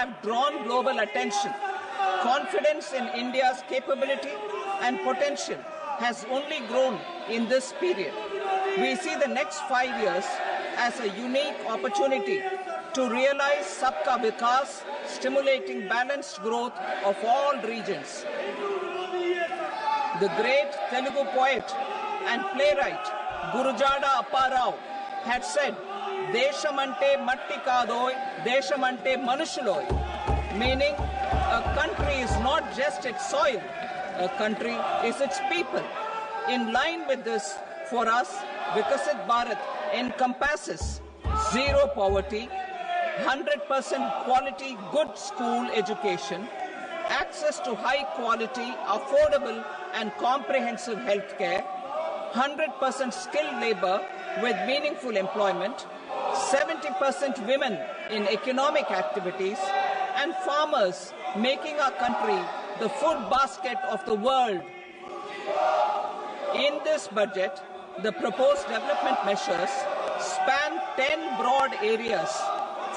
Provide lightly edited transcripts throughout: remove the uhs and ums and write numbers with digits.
have drawn global attention. Confidence in India's capability and potential has only grown in this period. We see the next 5 years as a unique opportunity to realize Sabka Vikas, stimulating balanced growth of all regions. The great Telugu poet and playwright Gurujada Apparao had said, "Deshamante matti kadoy, deshamante manushuloy," meaning a country is not just its soil, a country is its people. In line with this, for us, Vikasit Bharat encompasses zero poverty, 100% quality good school education, access to high quality, affordable and comprehensive health care, 100% skilled labor with meaningful employment, 70% women in economic activities, and farmers making our country the food basket of the world. In this budget, the proposed development measures span 10 broad areas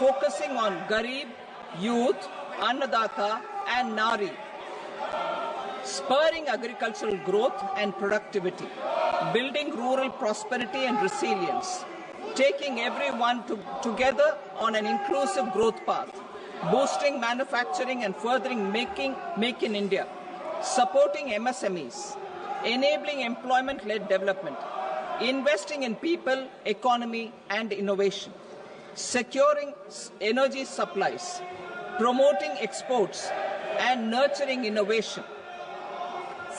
focusing on Garib, youth, Annadata and Nari, spurring agricultural growth and productivity, building rural prosperity and resilience, taking everyone together on an inclusive growth path, boosting manufacturing and furthering Make in India, supporting MSMEs, enabling employment-led development, investing in people, economy and innovation, securing energy supplies, promoting exports and nurturing innovation.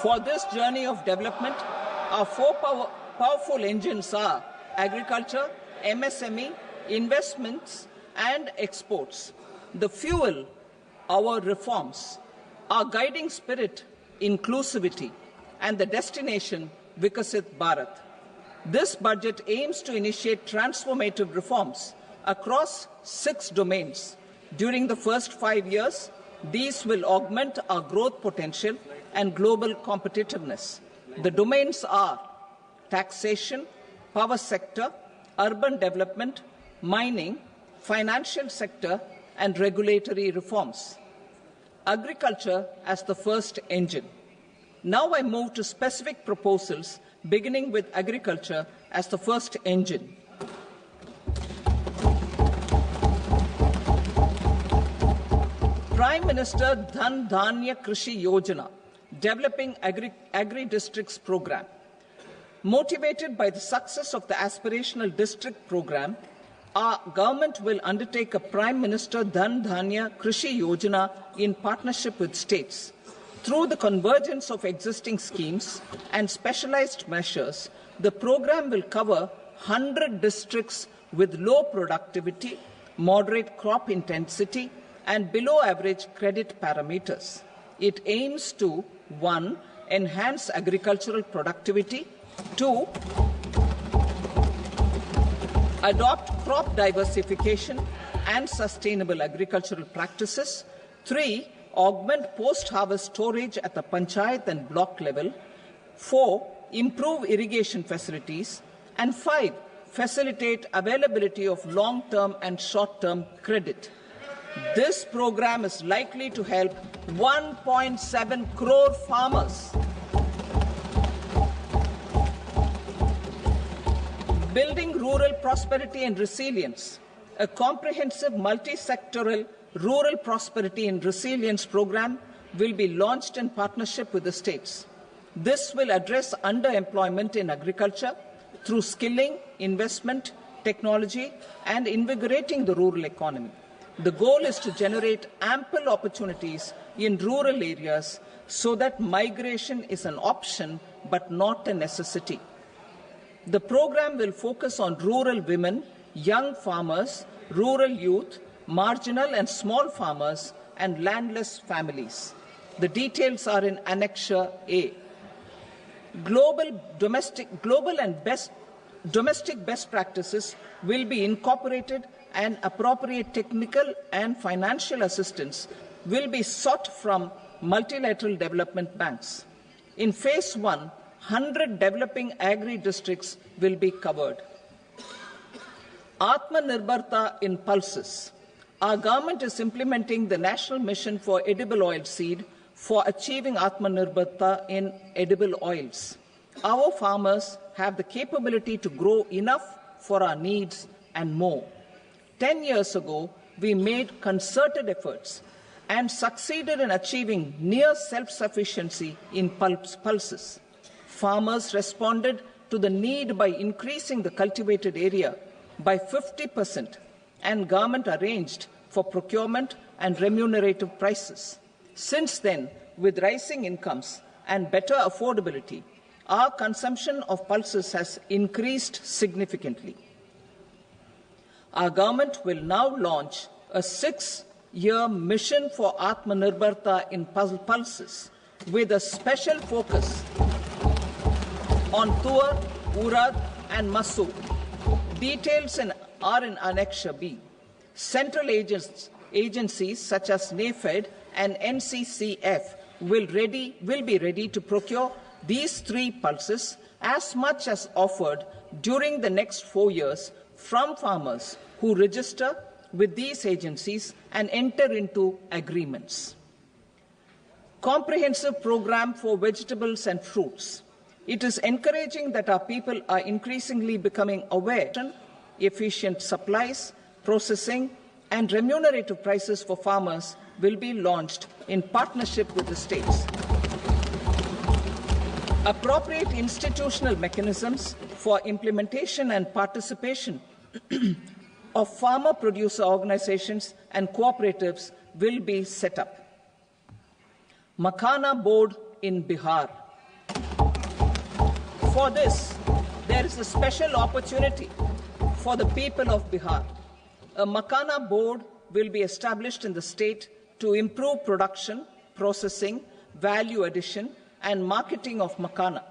For this journey of development, our four powerful engines are agriculture, MSME, investments and exports. The fuel, our reforms, our guiding spirit, inclusivity, and the destination, Vikasit Bharat. This budget aims to initiate transformative reforms across 6 domains. During the first 5 years, these will augment our growth potential and global competitiveness. The domains are taxation, power sector, urban development, mining, financial sector, and regulatory reforms. Agriculture as the first engine. Now I move to specific proposals, beginning with agriculture as the first engine. Prime Minister Dhan Dhanya Krishi Yojana, Developing Agri-Districts Program. Motivated by the success of the Aspirational District Program, our government will undertake a Prime Minister Dhan Dhanya Krishi Yojana in partnership with states. Through the convergence of existing schemes and specialized measures, the program will cover 100 districts with low productivity, moderate crop intensity, and below average credit parameters. It aims to 1. Enhance agricultural productivity, 2. Adopt crop diversification and sustainable agricultural practices, 3. Augment post-harvest storage at the panchayat and block level, 4. Improve irrigation facilities, and 5. Facilitate availability of long-term and short-term credit. This program is likely to help 1.7 crore farmers. Building rural prosperity and resilience. A comprehensive multi-sectoral rural prosperity and resilience program will be launched in partnership with the states. This will address underemployment in agriculture through skilling, investment, technology, and invigorating the rural economy. The goal is to generate ample opportunities in rural areas so that migration is an option but not a necessity. The program will focus on rural women, young farmers, rural youth, marginal and small farmers, and landless families. The details are in Annexure A. Domestic best practices will be incorporated, and appropriate technical and financial assistance will be sought from multilateral development banks. In Phase 1, 100 developing agri-districts will be covered. Atmanirbharta in pulses. Our government is implementing the National Mission for Edible Oilseed for achieving Atmanirbharta in edible oils. Our farmers have the capability to grow enough for our needs and more. 10 years ago, we made concerted efforts and succeeded in achieving near self-sufficiency in pulses. Farmers responded to the need by increasing the cultivated area by 50%, and government arranged for procurement and remunerative prices. Since then, with rising incomes and better affordability, our consumption of pulses has increased significantly. Our government will now launch a 6-year mission for Atmanirbharta in pulses with a special focus on Tuar, Urad and Masoor. Details are in Annexure B. Central agencies such as NAFED and NCCF will be ready to procure these 3 pulses as much as offered during the next 4 years from farmers who register with these agencies and enter into agreements. Comprehensive program for vegetables and fruits. It is encouraging that our people are increasingly becoming aware of efficient supplies, processing, and remunerative prices for farmers will be launched in partnership with the states. Appropriate institutional mechanisms for implementation and participation of farmer producer organizations and cooperatives will be set up. Makhana board in Bihar. For this, there is a special opportunity for the people of Bihar. A Makhana board will be established in the state to improve production, processing, value addition, and marketing of Makhana.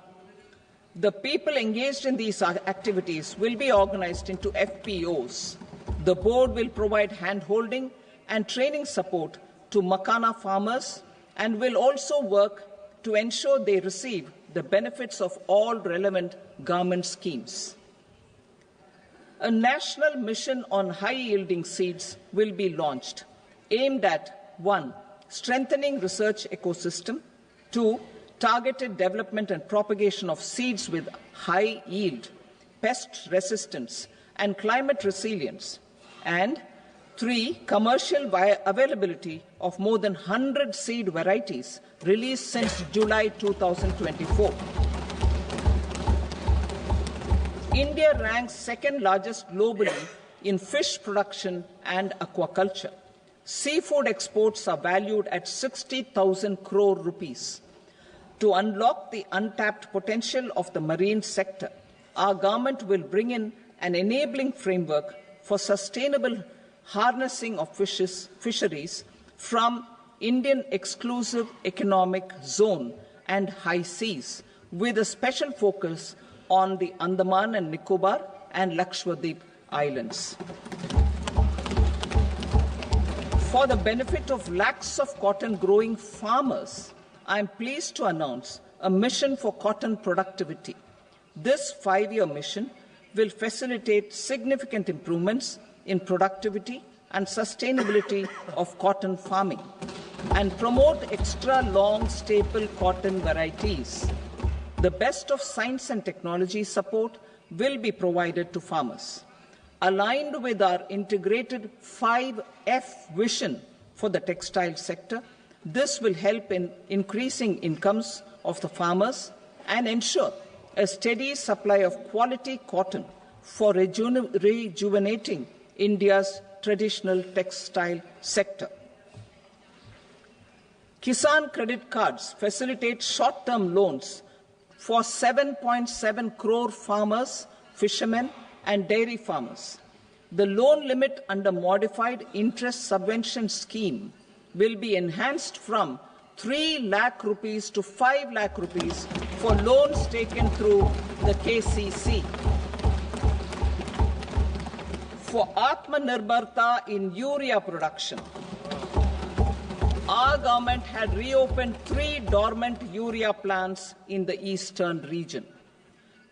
The people engaged in these activities will be organized into FPOs. The board will provide hand-holding and training support to Makhana farmers and will also work to ensure they receive the benefits of all relevant government schemes. A national mission on high-yielding seeds will be launched, aimed at 1. Strengthening research ecosystem, 2. Targeted development and propagation of seeds with high yield, pest resistance, and climate resilience, and 3. Commercial availability of more than 100 seed varieties released since July 2024. India ranks second largest globally in fish production and aquaculture. Seafood exports are valued at 60,000 crore rupees. To unlock the untapped potential of the marine sector, our government will bring in an enabling framework for sustainable harnessing of fisheries from Indian Exclusive Economic Zone and high seas, with a special focus on the Andaman and Nicobar and Lakshadweep Islands. For the benefit of lakhs of cotton-growing farmers, I am pleased to announce a mission for cotton productivity. This 5-year mission will facilitate significant improvements in productivity and sustainability of cotton farming and promote extra-long staple cotton varieties. The best of science and technology support will be provided to farmers. Aligned with our integrated 5F vision for the textile sector, this will help in increasing incomes of the farmers and ensure a steady supply of quality cotton for rejuvenating India's traditional textile sector. Kisan credit cards facilitate short-term loans for 7.7 crore farmers, fishermen, and dairy farmers. The loan limit under modified interest subvention scheme will be enhanced from 3 lakh rupees to 5 lakh rupees for loans taken through the KCC. For Atmanirbharta in urea production, our government had reopened 3 dormant urea plants in the eastern region.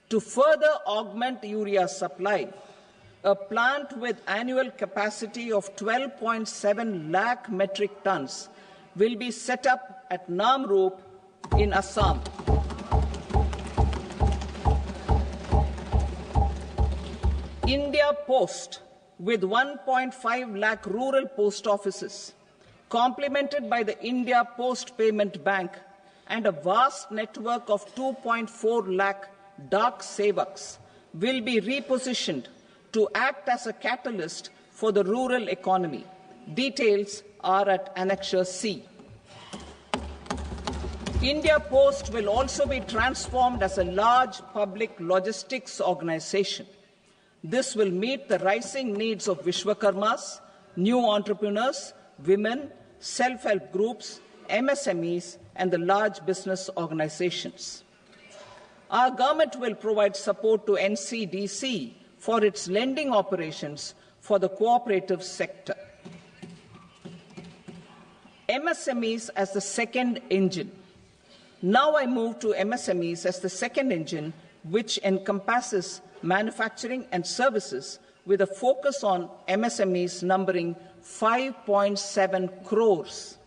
To further augment urea supply, a plant with annual capacity of 12.7 lakh metric tons will be set up at Namrup in Assam. India Post, with 1.5 lakh rural post offices, complemented by the India Post Payment Bank and a vast network of 2.4 lakh Dak Sevaks, will be repositioned to act as a catalyst for the rural economy. Details are at Annexure C. India Post will also be transformed as a large public logistics organization. This will meet the rising needs of Vishwakarmas, new entrepreneurs, women, self-help groups, MSMEs, and the large business organizations. Our government will provide support to NCDC for its lending operations for the cooperative sector. MSMEs as the second engine. Now I move to MSMEs as the second engine, which encompasses manufacturing and services with a focus on MSMEs numbering 5.7 crores.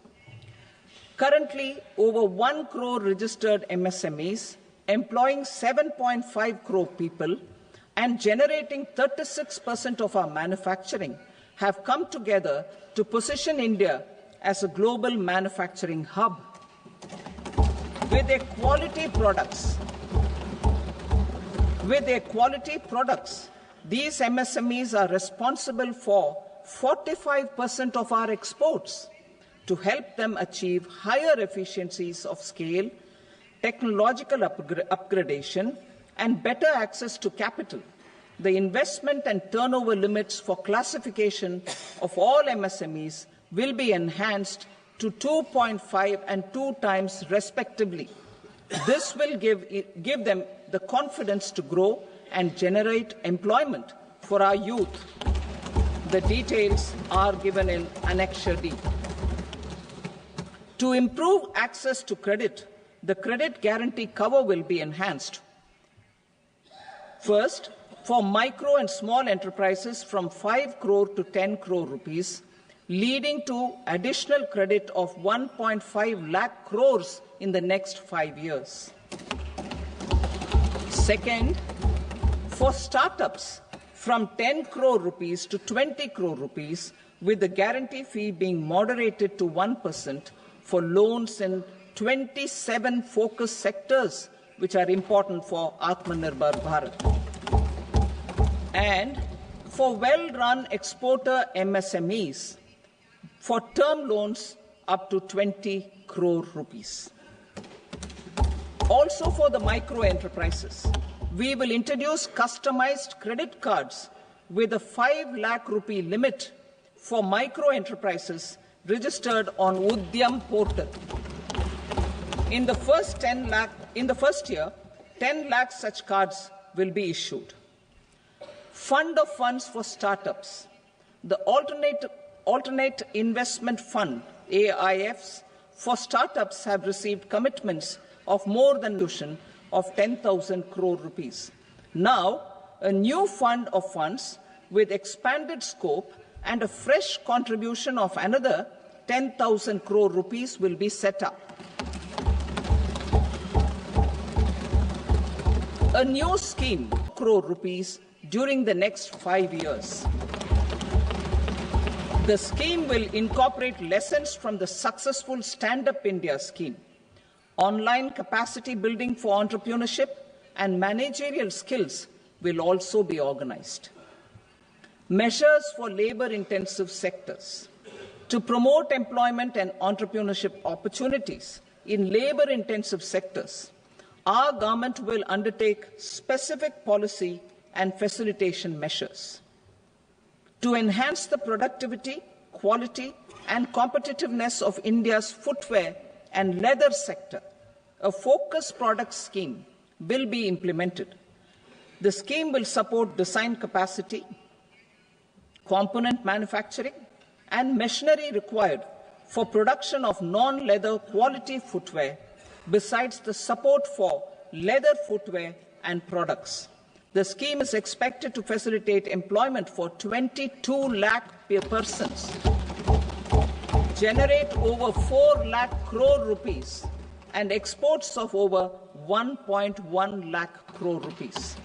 Currently, over 1 crore registered MSMEs, employing 7.5 crore people and generating 36% of our manufacturing, have come together to position India as a global manufacturing hub. With their quality products, these MSMEs are responsible for 45% of our exports. To help them achieve higher efficiencies of scale, technological upgradation, and better access to capital, the investment and turnover limits for classification of all MSMEs will be enhanced to 2.5 and 2 times respectively. This will give them the confidence to grow and generate employment for our youth. The details are given in Annexure D. To improve access to credit, the credit guarantee cover will be enhanced. First, for micro and small enterprises from 5 crore to 10 crore rupees, leading to additional credit of 1.5 lakh crores in the next 5 years. Second, for startups from 10 crore rupees to 20 crore rupees, with the guarantee fee being moderated to 1% for loans in 27 focus sectors which are important for Atmanirbhar Bharat. And for well-run exporter MSMEs, for term loans up to 20 crore rupees. Also for the micro enterprises, we will introduce customized credit cards with a 5 lakh rupee limit for micro enterprises registered on Udyam portal. In the first year, 10 lakh such cards will be issued. Fund of funds for startups. The Alternate Investment Fund, AIFs, for startups have received commitments of more than of 10,000 crore rupees. Now, a new fund of funds with expanded scope and a fresh contribution of another 10,000 crore rupees will be set up. A new scheme, crore rupees, during the next 5 years. The scheme will incorporate lessons from the successful Stand Up India scheme. Online capacity building for entrepreneurship and managerial skills will also be organized. Measures for labor-intensive sectors. To promote employment and entrepreneurship opportunities in labor-intensive sectors, our government will undertake specific policy and facilitation measures. To enhance the productivity, quality, and competitiveness of India's footwear and leather sector, a focused product scheme will be implemented. The scheme will support design capacity, component manufacturing, and machinery required for production of non-leather quality footwear, besides the support for leather footwear and products. The scheme is expected to facilitate employment for 22 lakh persons, generate over 4 lakh crore rupees, and exports of over 1.1 lakh crore rupees.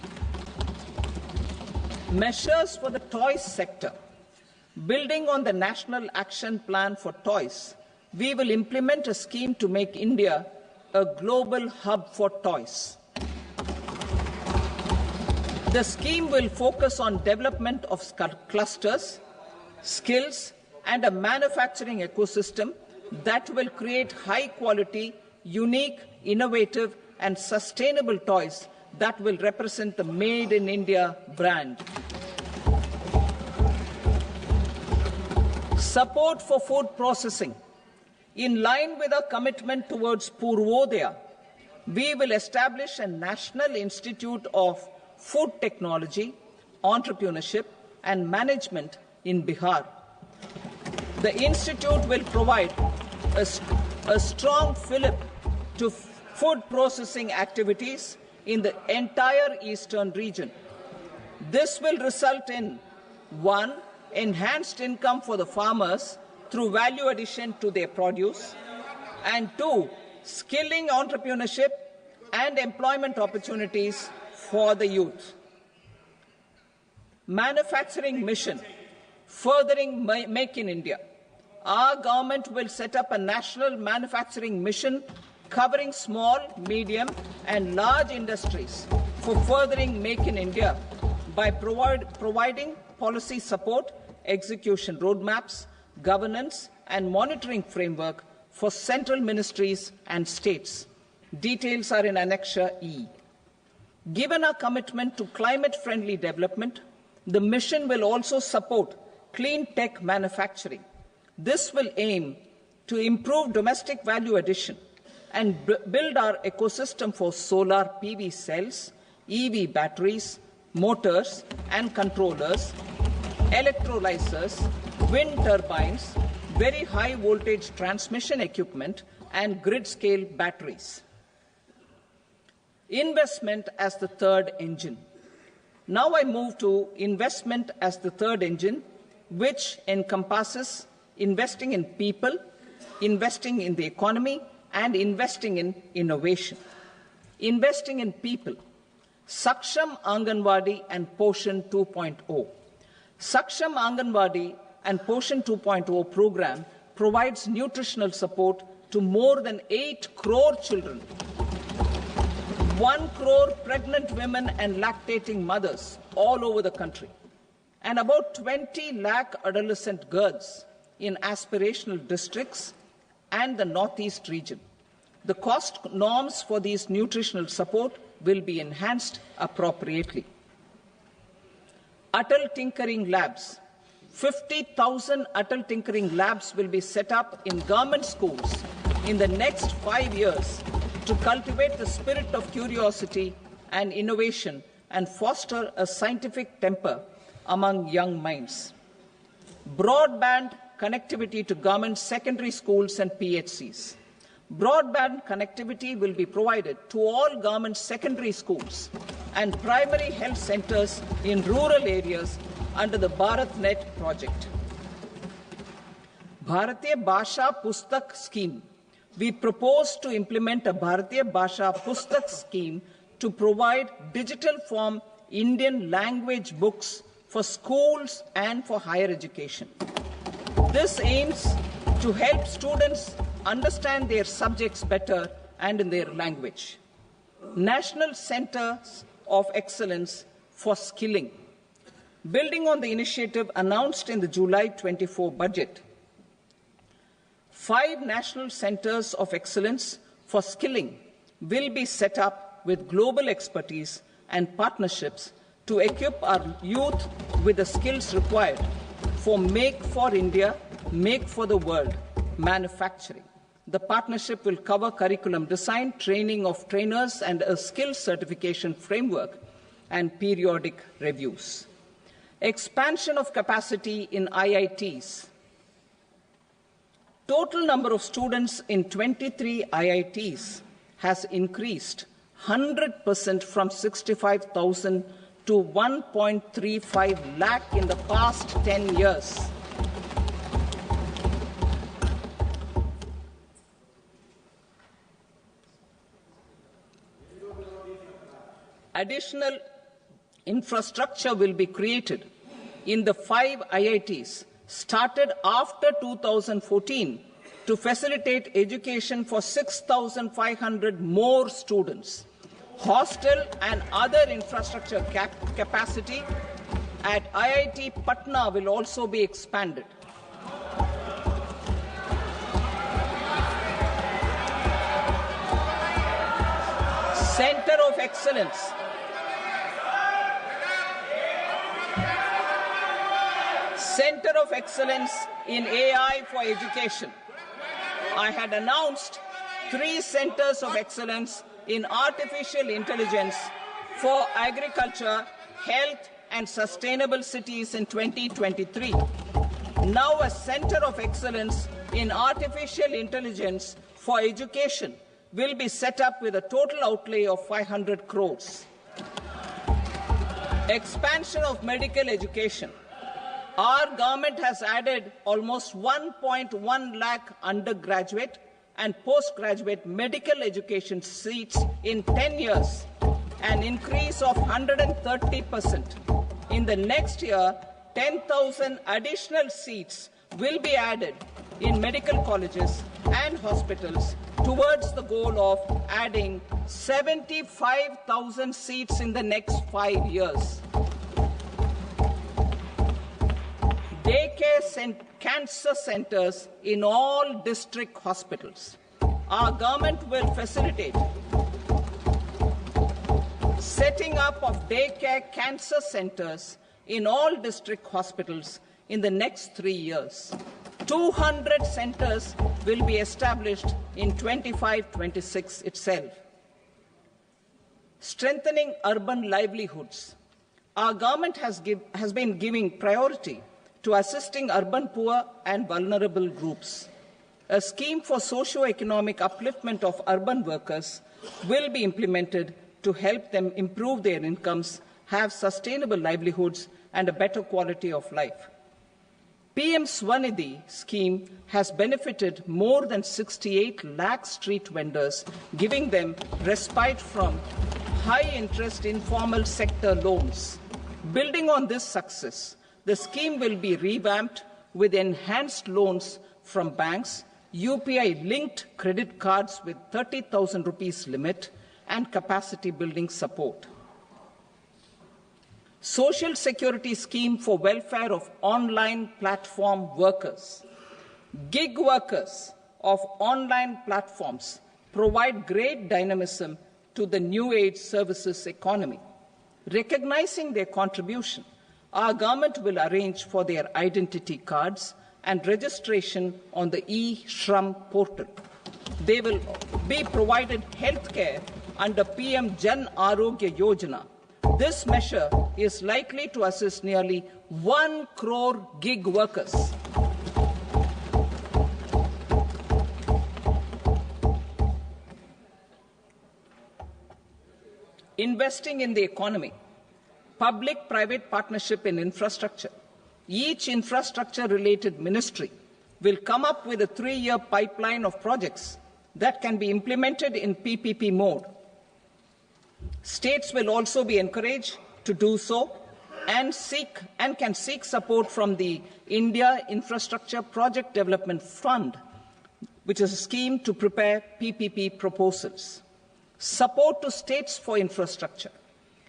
Measures for the toys sector. Building on the National Action Plan for Toys, we will implement a scheme to make India a global hub for toys. The scheme will focus on development of clusters, skills, and a manufacturing ecosystem that will create high-quality, unique, innovative, and sustainable toys that will represent the Made in India brand. Support for food processing. In line with our commitment towards Purvodaya, we will establish a National Institute of Food Technology, Entrepreneurship and Management in Bihar. The institute will provide a strong fillip to food processing activities in the entire eastern region. This will result in 1. Enhanced income for the farmers through value addition to their produce, and 2. Skilling entrepreneurship and employment opportunities for the youth. Manufacturing mission, furthering Make in India. Our government will set up a national manufacturing mission covering small, medium, and large industries for furthering Make in India by providing policy support, execution roadmaps, governance, and monitoring framework for central ministries and states. Details are in Annexure E. Given our commitment to climate-friendly development, the mission will also support clean tech manufacturing. This will aim to improve domestic value addition and build our ecosystem for solar PV cells, EV batteries, motors and controllers, electrolyzers, wind turbines, very high voltage transmission equipment, and grid-scale batteries. Investment as the third engine. Now I move to investment as the third engine, which encompasses investing in people, investing in the economy, and investing in innovation. Investing in people. Saksham Anganwadi and Poshan 2.0. Saksham Anganwadi and Poshan 2.0 program provides nutritional support to more than 8 crore children, 1 crore pregnant women and lactating mothers all over the country, and about 20 lakh adolescent girls in aspirational districts and the Northeast region. The cost norms for these nutritional support will be enhanced appropriately. Atal Tinkering Labs. 50,000 Atal Tinkering Labs will be set up in government schools in the next 5 years to cultivate the spirit of curiosity and innovation and foster a scientific temper among young minds. Broadband connectivity to government secondary schools and PHCs. Broadband connectivity will be provided to all government secondary schools and primary health centers in rural areas under the BharatNet project. Bharatiya Bhasha Pustak Scheme. We propose to implement a Bharatiya Bhasha Pustak scheme to provide digital form Indian language books for schools and for higher education. This aims to help students understand their subjects better and in their language. National Centers of Excellence for Skilling. Building on the initiative announced in the July 24 budget, 5 national centers of excellence for skilling will be set up with global expertise and partnerships to equip our youth with the skills required for Make for India, Make for the World manufacturing. The partnership will cover curriculum design, training of trainers, and a skills certification framework and periodic reviews. Expansion of capacity in IITs. Total number of students in 23 IITs has increased 100% from 65,000 to 1.35 lakh in the past 10 years. Additional infrastructure will be created in the 5 IITs started after 2014 to facilitate education for 6,500 more students. Hostel and other infrastructure capacity at IIT Patna will also be expanded. Center of Excellence. Center of Excellence in AI for Education. I had announced 3 centers of excellence in artificial intelligence for agriculture, health, and sustainable cities in 2023. Now a center of excellence in artificial intelligence for education will be set up with a total outlay of 500 crores. Expansion of medical education. Our government has added almost 1.1 lakh undergraduate and postgraduate medical education seats in 10 years, an increase of 130%. In the next year, 10,000 additional seats will be added in medical colleges and hospitals towards the goal of adding 75,000 seats in the next 5 years. Daycare cancer centers in all district hospitals. Our government will facilitate setting up of daycare cancer centers in all district hospitals in the next 3 years. 200 centers will be established in 25-26 itself. Strengthening urban livelihoods. Our government has been giving priority to assisting urban poor and vulnerable groups. A scheme for socio-economic upliftment of urban workers will be implemented to help them improve their incomes, have sustainable livelihoods, and a better quality of life. PM Swanidhi scheme has benefited more than 68 lakh street vendors, giving them respite from high-interest informal sector loans. Building on this success, the scheme will be revamped with enhanced loans from banks, UPI-linked credit cards with 30,000 rupees limit, and capacity building support. Social Security Scheme for welfare of online platform workers. Gig workers of online platforms provide great dynamism to the new age services economy. Recognizing their contribution, our government will arrange for their identity cards and registration on the e-Shram portal. They will be provided healthcare under PM Jan Arogya Yojana. This measure is likely to assist nearly 1 crore gig workers. Investing in the economy. Public-private partnership in infrastructure. Each infrastructure-related ministry will come up with a 3-year pipeline of projects that can be implemented in PPP mode. States will also be encouraged to do so and can seek support from the India Infrastructure Project Development Fund, which is a scheme to prepare PPP proposals. Support to states for infrastructure.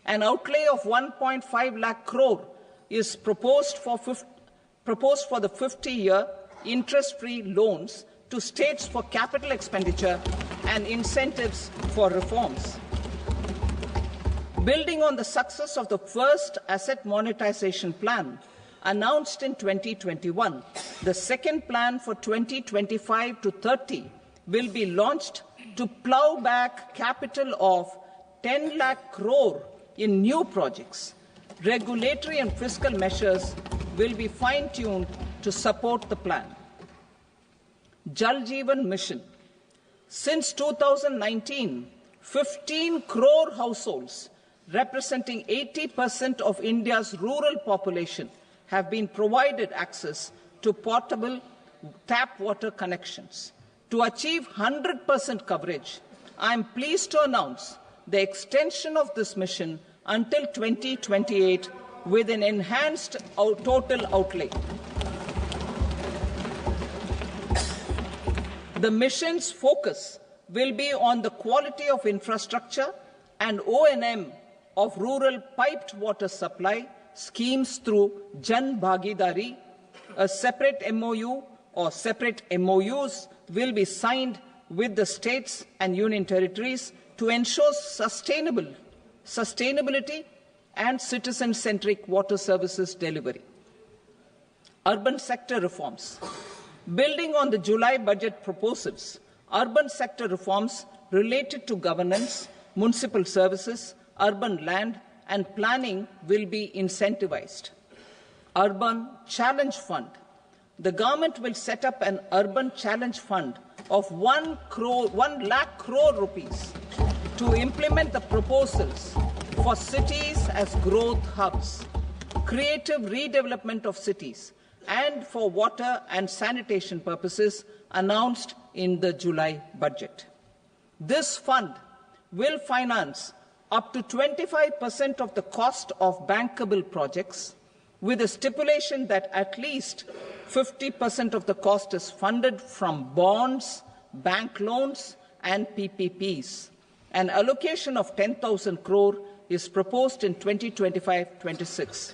An outlay of 1.5 lakh crore is proposed for the 50-year interest-free loans to states for capital expenditure and incentives for reforms. Building on the success of the first asset monetization plan announced in 2021, the second plan for 2025 to 30 will be launched to plow back capital of 10 lakh crore in new projects. Regulatory and fiscal measures will be fine-tuned to support the plan. Jal Jeevan Mission. Since 2019, 15 crore households representing 80% of India's rural population, have been provided access to portable tap water connections. To achieve 100% coverage, I am pleased to announce the extension of this mission until 2028 with an enhanced total outlay. The mission's focus will be on the quality of infrastructure and O&M of rural piped water supply schemes through Jan Bhagidari. A separate MOU or separate MOUs will be signed with the states and union territories to ensure sustainability and citizen-centric water services delivery. Urban sector reforms. Building on the July budget proposals, urban sector reforms related to governance, municipal services, urban land and planning will be incentivized. Urban Challenge Fund. The government will set up an Urban Challenge Fund of 1 lakh crore rupees to implement the proposals for cities as growth hubs, creative redevelopment of cities, and for water and sanitation purposes announced in the July budget. This fund will finance up to 25% of the cost of bankable projects, with a stipulation that at least 50% of the cost is funded from bonds, bank loans, and PPPs. An allocation of 10,000 crore is proposed in 2025-26.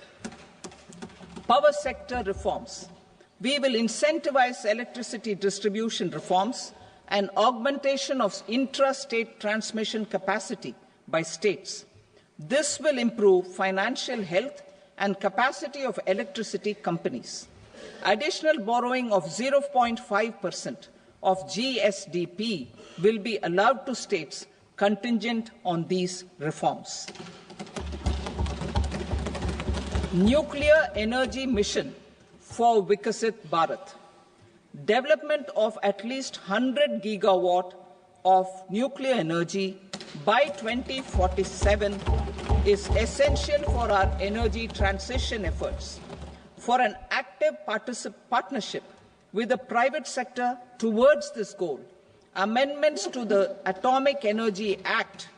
Power sector reforms. We will incentivize electricity distribution reforms and augmentation of intra-state transmission capacity by states. This will improve financial health and capacity of electricity companies. Additional borrowing of 0.5% of GSDP will be allowed to states contingent on these reforms. Nuclear energy mission for Vikasit Bharat. Development of at least 100 gigawatt of nuclear energy by 2047 is essential for our energy transition efforts. For an active partnership with the private sector towards this goal, amendments to the Atomic Energy Act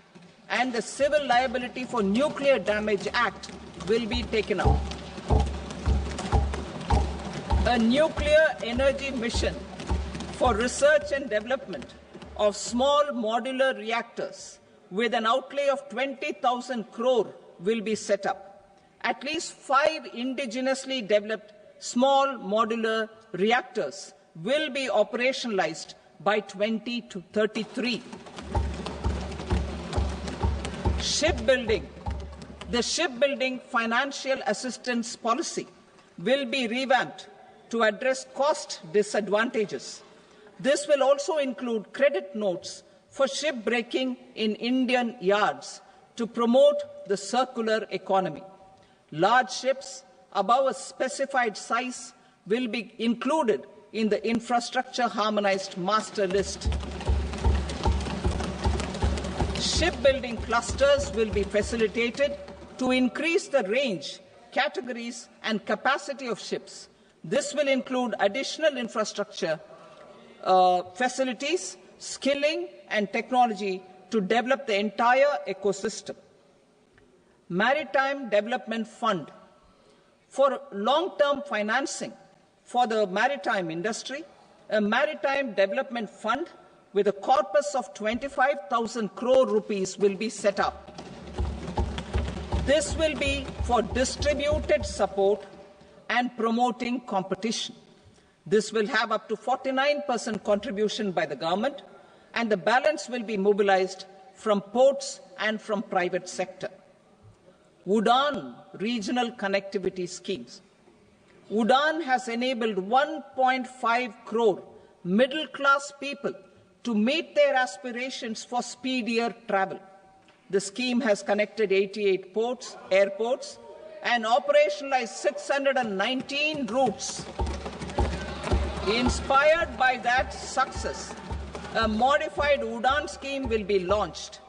and the Civil Liability for Nuclear Damage Act will be taken up. A nuclear energy mission for research and development of small modular reactors with an outlay of 20,000 crore will be set up. At least 5 indigenously developed small modular reactors will be operationalized by 2033. Shipbuilding. The shipbuilding financial assistance policy will be revamped to address cost disadvantages. This will also include credit notes for shipbreaking in Indian yards to promote the circular economy. Large ships above a specified size will be included in the infrastructure harmonized master list. Shipbuilding clusters will be facilitated to increase the range, categories, and capacity of ships. This will include additional infrastructure, facilities, skilling, and technology to develop the entire ecosystem. Maritime Development Fund. For long-term financing for the maritime industry, a Maritime Development Fund with a corpus of 25,000 crore rupees will be set up. This will be for distributed support and promoting competition. This will have up to 49% contribution by the government, and the balance will be mobilized from ports and from private sector. UDAN regional connectivity schemes. UDAN has enabled 1.5 crore middle-class people to meet their aspirations for speedier travel. The scheme has connected 88 airports, and operationalized 619 routes. Inspired by that success, a modified UDAN scheme will be launched.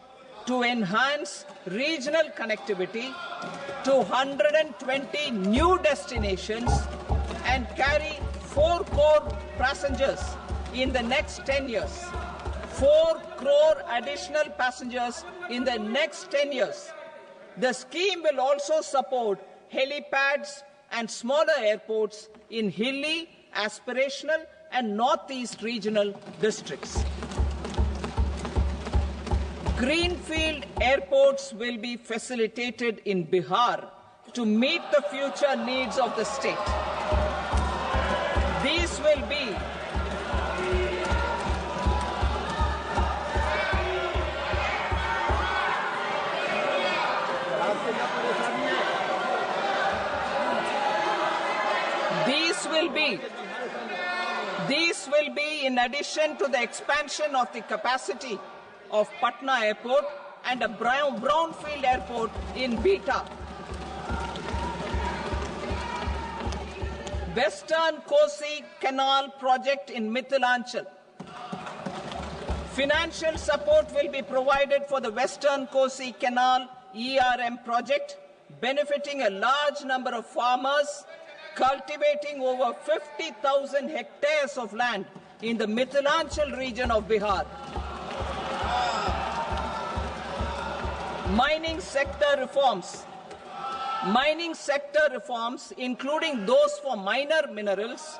to enhance regional connectivity to 120 new destinations and carry 4 crore passengers in the next 10 years. 4 crore additional passengers in the next 10 years. The scheme will also support helipads and smaller airports in hilly, aspirational and northeast regional districts. Greenfield airports will be facilitated in Bihar to meet the future needs of the state. These will be These will be in addition to the expansion of the capacity of Patna Airport and a brownfield airport in Beta. Western Kosi Canal project in Mithilanchal. Financial support will be provided for the Western Kosi Canal ERM project, benefiting a large number of farmers cultivating over 50,000 hectares of land in the Mithilanchal region of Bihar. Mining sector reforms. Mining sector reforms, including those for minor minerals,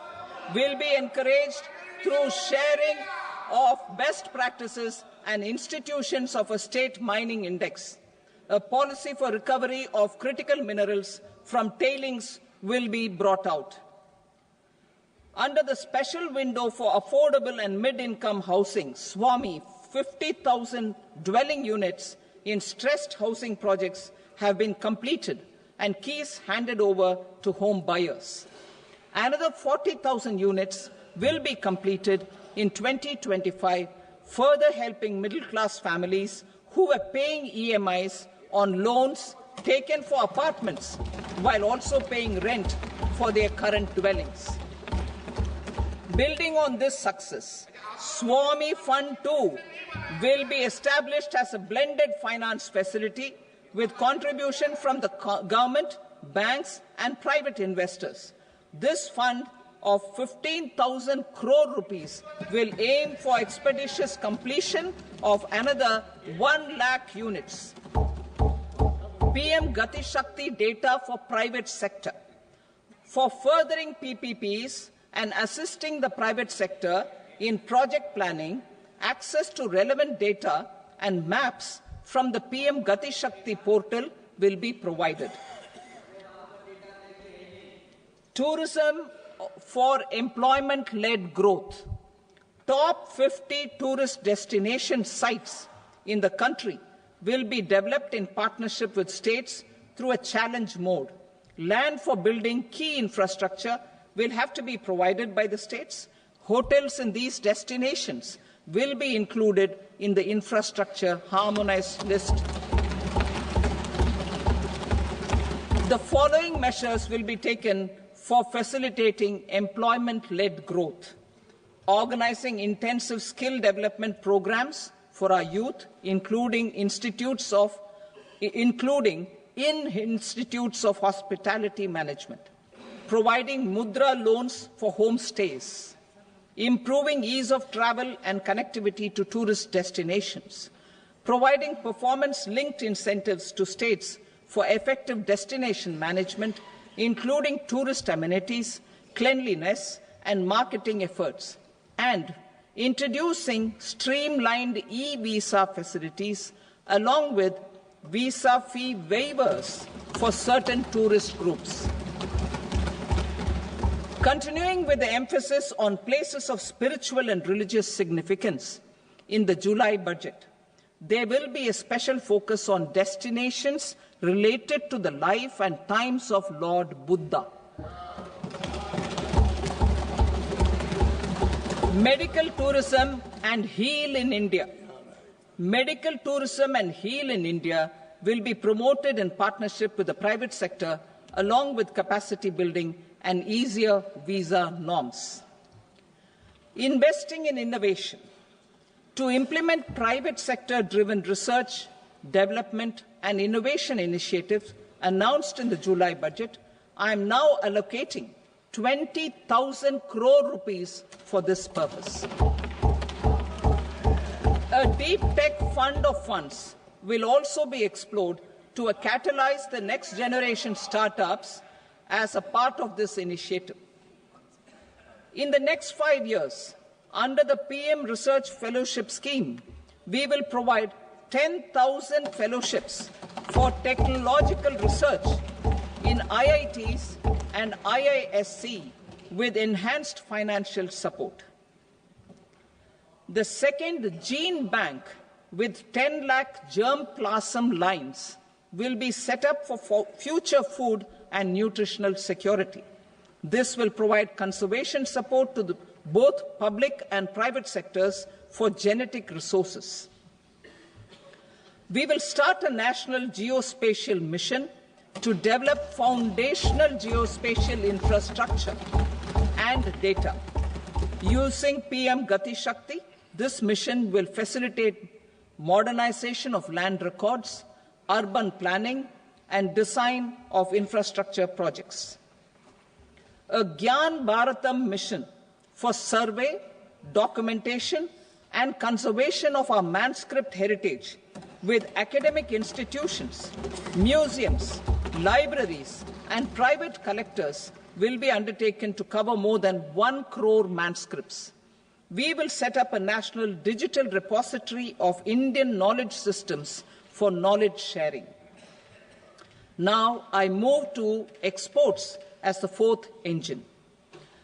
will be encouraged through sharing of best practices and institutions of a state mining index. A policy for recovery of critical minerals from tailings will be brought out. Under the special window for affordable and mid-income housing, SWAMI, 50,000 dwelling units in stressed housing projects have been completed and keys handed over to home buyers. Another 40,000 units will be completed in 2025, further helping middle-class families who were paying EMIs on loans taken for apartments while also paying rent for their current dwellings. Building on this success, SWAMI Fund 2 will be established as a blended finance facility with contribution from the government, banks and private investors. This fund of 15,000 crore rupees will aim for expeditious completion of another 1 lakh units. PM Gati Shakti data for private sector. For furthering PPPs and assisting the private sector in project planning, access to relevant data and maps from the PM Gati Shakti portal will be provided. Tourism for employment-led growth. Top 50 tourist destination sites in the country will be developed in partnership with states through a challenge mode. Land for building key infrastructure will have to be provided by the states. Hotels in these destinations will be included in the infrastructure harmonized list. The following measures will be taken for facilitating employment-led growth. Organizing intensive skill development programs for our youth, including in institutes of hospitality management. Providing mudra loans for homestays. Improving ease of travel and connectivity to tourist destinations. Providing performance-linked incentives to states for effective destination management, including tourist amenities, cleanliness, and marketing efforts. And introducing streamlined e-visa facilities along with visa fee waivers for certain tourist groups. Continuing with the emphasis on places of spiritual and religious significance, in the July budget, there will be a special focus on destinations related to the life and times of Lord Buddha. Medical tourism and heal in India. Medical tourism and heal in India will be promoted in partnership with the private sector, along with capacity building and easier visa norms. Investing in innovation. To implement private sector-driven research, development and innovation initiatives announced in the July budget, I am now allocating 20,000 crore rupees for this purpose. A deep tech fund of funds will also be explored to catalyze the next generation startups as a part of this initiative. In the next 5 years, under the PM Research Fellowship Scheme, we will provide 10,000 fellowships for technological research in IITs and IISc with enhanced financial support. The second gene bank with 10 lakh germplasm lines will be set up for future food and nutritional security. This will provide conservation support to both public and private sectors for genetic resources. We will start a national geospatial mission to develop foundational geospatial infrastructure and data. Using PM Gati Shakti, this mission will facilitate modernization of land records, urban planning, and design of infrastructure projects. A Gyan Bharatam mission for survey, documentation, and conservation of our manuscript heritage with academic institutions, museums, libraries, and private collectors will be undertaken to cover more than 1 crore manuscripts. We will set up a national digital repository of Indian knowledge systems for knowledge sharing. Now I move to exports as the fourth engine.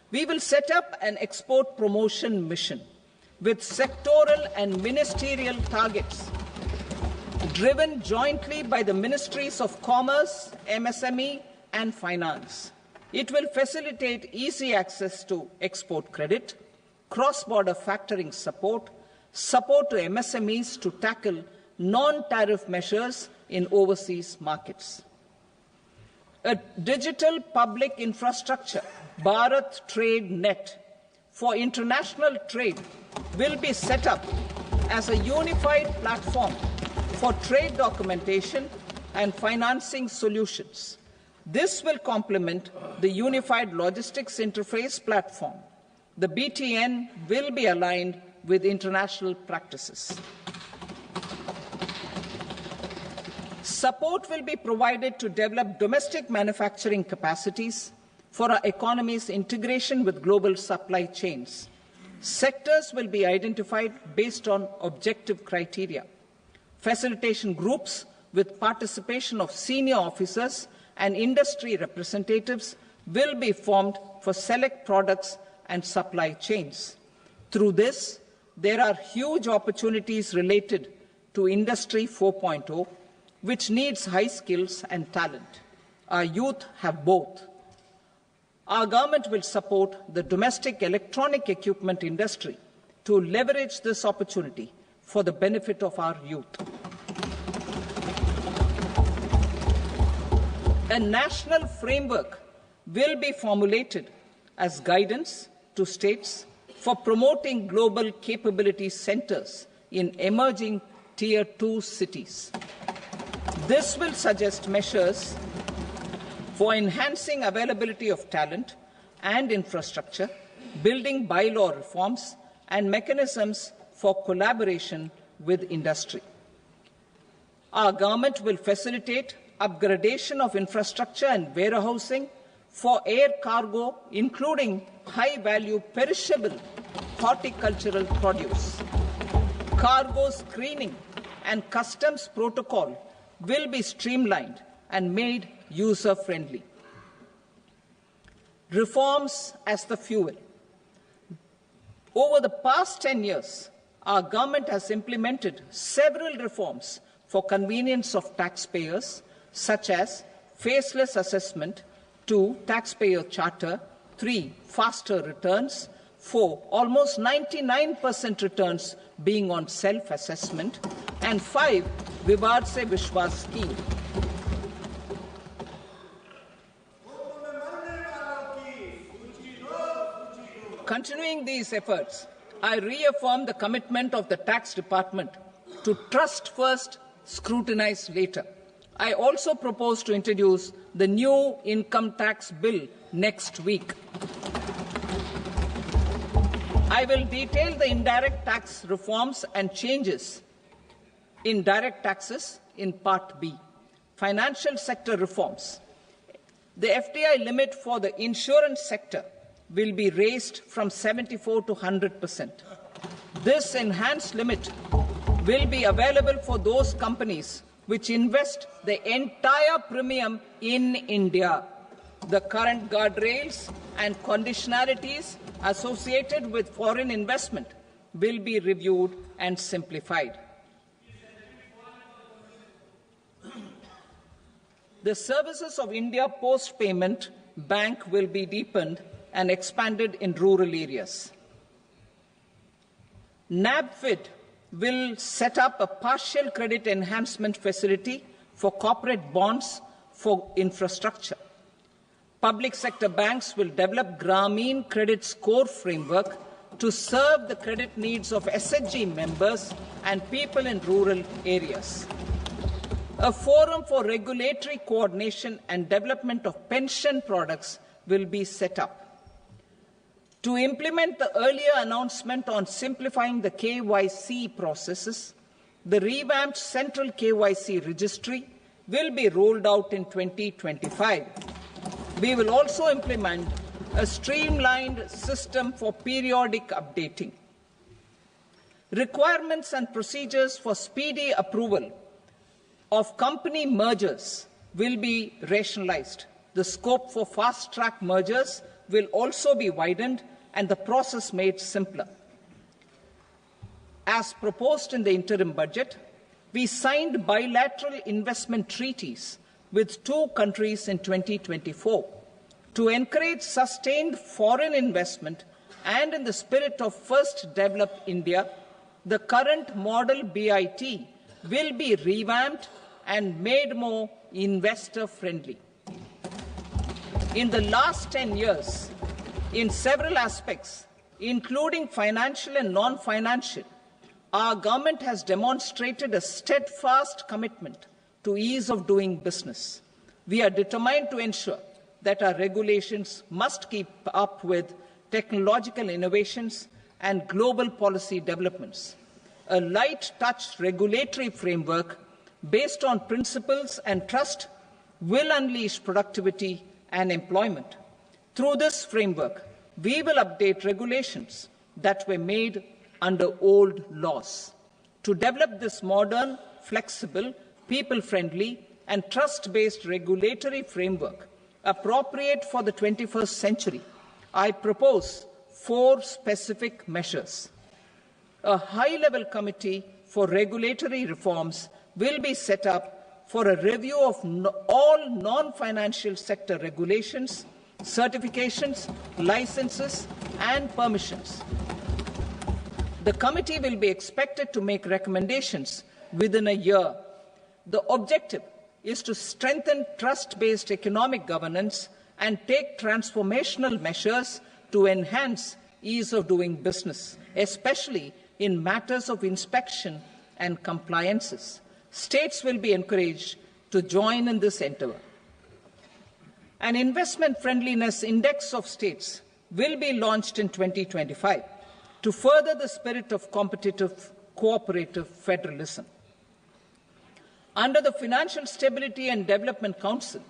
We will set up an export promotion mission with sectoral and ministerial targets driven jointly by the Ministries of Commerce, MSME, and Finance. It will facilitate easy access to export credit, cross-border factoring support, support to MSMEs to tackle non-tariff measures in overseas markets. A digital public infrastructure, Bharat Trade Net, for international trade will be set up as a unified platform for trade documentation and financing solutions. This will complement the Unified Logistics Interface platform. The BTN will be aligned with international practices. Support will be provided to develop domestic manufacturing capacities for our economy's integration with global supply chains. Sectors will be identified based on objective criteria. Facilitation groups with participation of senior officers and industry representatives will be formed for select products and supply chains. Through this, there are huge opportunities related to Industry 4.0, which needs high skills and talent. Our youth have both. Our government will support the domestic electronic equipment industry to leverage this opportunity for the benefit of our youth. A national framework will be formulated as guidance to states for promoting global capability centers in emerging Tier 2 cities. This will suggest measures for enhancing availability of talent and infrastructure, building bylaw reforms, and mechanisms for collaboration with industry. Our government will facilitate upgradation of infrastructure and warehousing for air cargo, including high-value perishable horticultural produce. Cargo screening and customs protocol will be streamlined and made user-friendly. Reforms as the fuel. Over the past 10 years, our government has implemented several reforms for convenience of taxpayers, such as faceless assessment, 2, taxpayer charter, 3, faster returns, 4, almost 99% returns being on self-assessment, and 5, Vivad Se Vishwas scheme. Continuing these efforts, I reaffirm the commitment of the Tax Department to trust first, scrutinized later. I also propose to introduce the new income tax bill next week. I will detail the indirect tax reforms and changes in direct taxes in Part B. Financial sector reforms. The FDI limit for the insurance sector will be raised from 74 to 100%. This enhanced limit will be available for those companies which invest the entire premium in India. The current guardrails and conditionalities associated with foreign investment will be reviewed and simplified. The services of India Post Payment Bank will be deepened and expanded in rural areas. NABFID will set up a partial credit enhancement facility for corporate bonds for infrastructure. Public sector banks will develop Grameen Credit Score Framework to serve the credit needs of SHG members and people in rural areas. A forum for regulatory coordination and development of pension products will be set up. To implement the earlier announcement on simplifying the KYC processes, the revamped Central KYC Registry will be rolled out in 2025. We will also implement a streamlined system for periodic updating. Requirements and procedures for speedy approval of company mergers will be rationalized. The scope for fast-track mergers will also be widened and the process made simpler. As proposed in the interim budget, we signed bilateral investment treaties with 2 countries in 2024 to encourage sustained foreign investment, and in the spirit of First Develop India, the current model BIT will be revamped and made more investor-friendly. In the last 10 years, in several aspects, including financial and non-financial, our government has demonstrated a steadfast commitment to ease of doing business. We are determined to ensure that our regulations must keep up with technological innovations and global policy developments. A light-touch regulatory framework based on principles and trust will unleash productivity and employment. Through this framework, we will update regulations that were made under old laws. To develop this modern, flexible, people-friendly and trust-based regulatory framework appropriate for the 21st century, I propose 4 specific measures. A high-level committee for regulatory reforms will be set up for a review of all non-financial sector regulations, certifications, licenses and permissions. The committee will be expected to make recommendations within a year. The objective is to strengthen trust-based economic governance and take transformational measures to enhance ease of doing business, especially in matters of inspection and compliances. States will be encouraged to join in this endeavour. An investment friendliness index of states will be launched in 2025 to further the spirit of competitive, cooperative federalism. Under the Financial Stability and Development Council,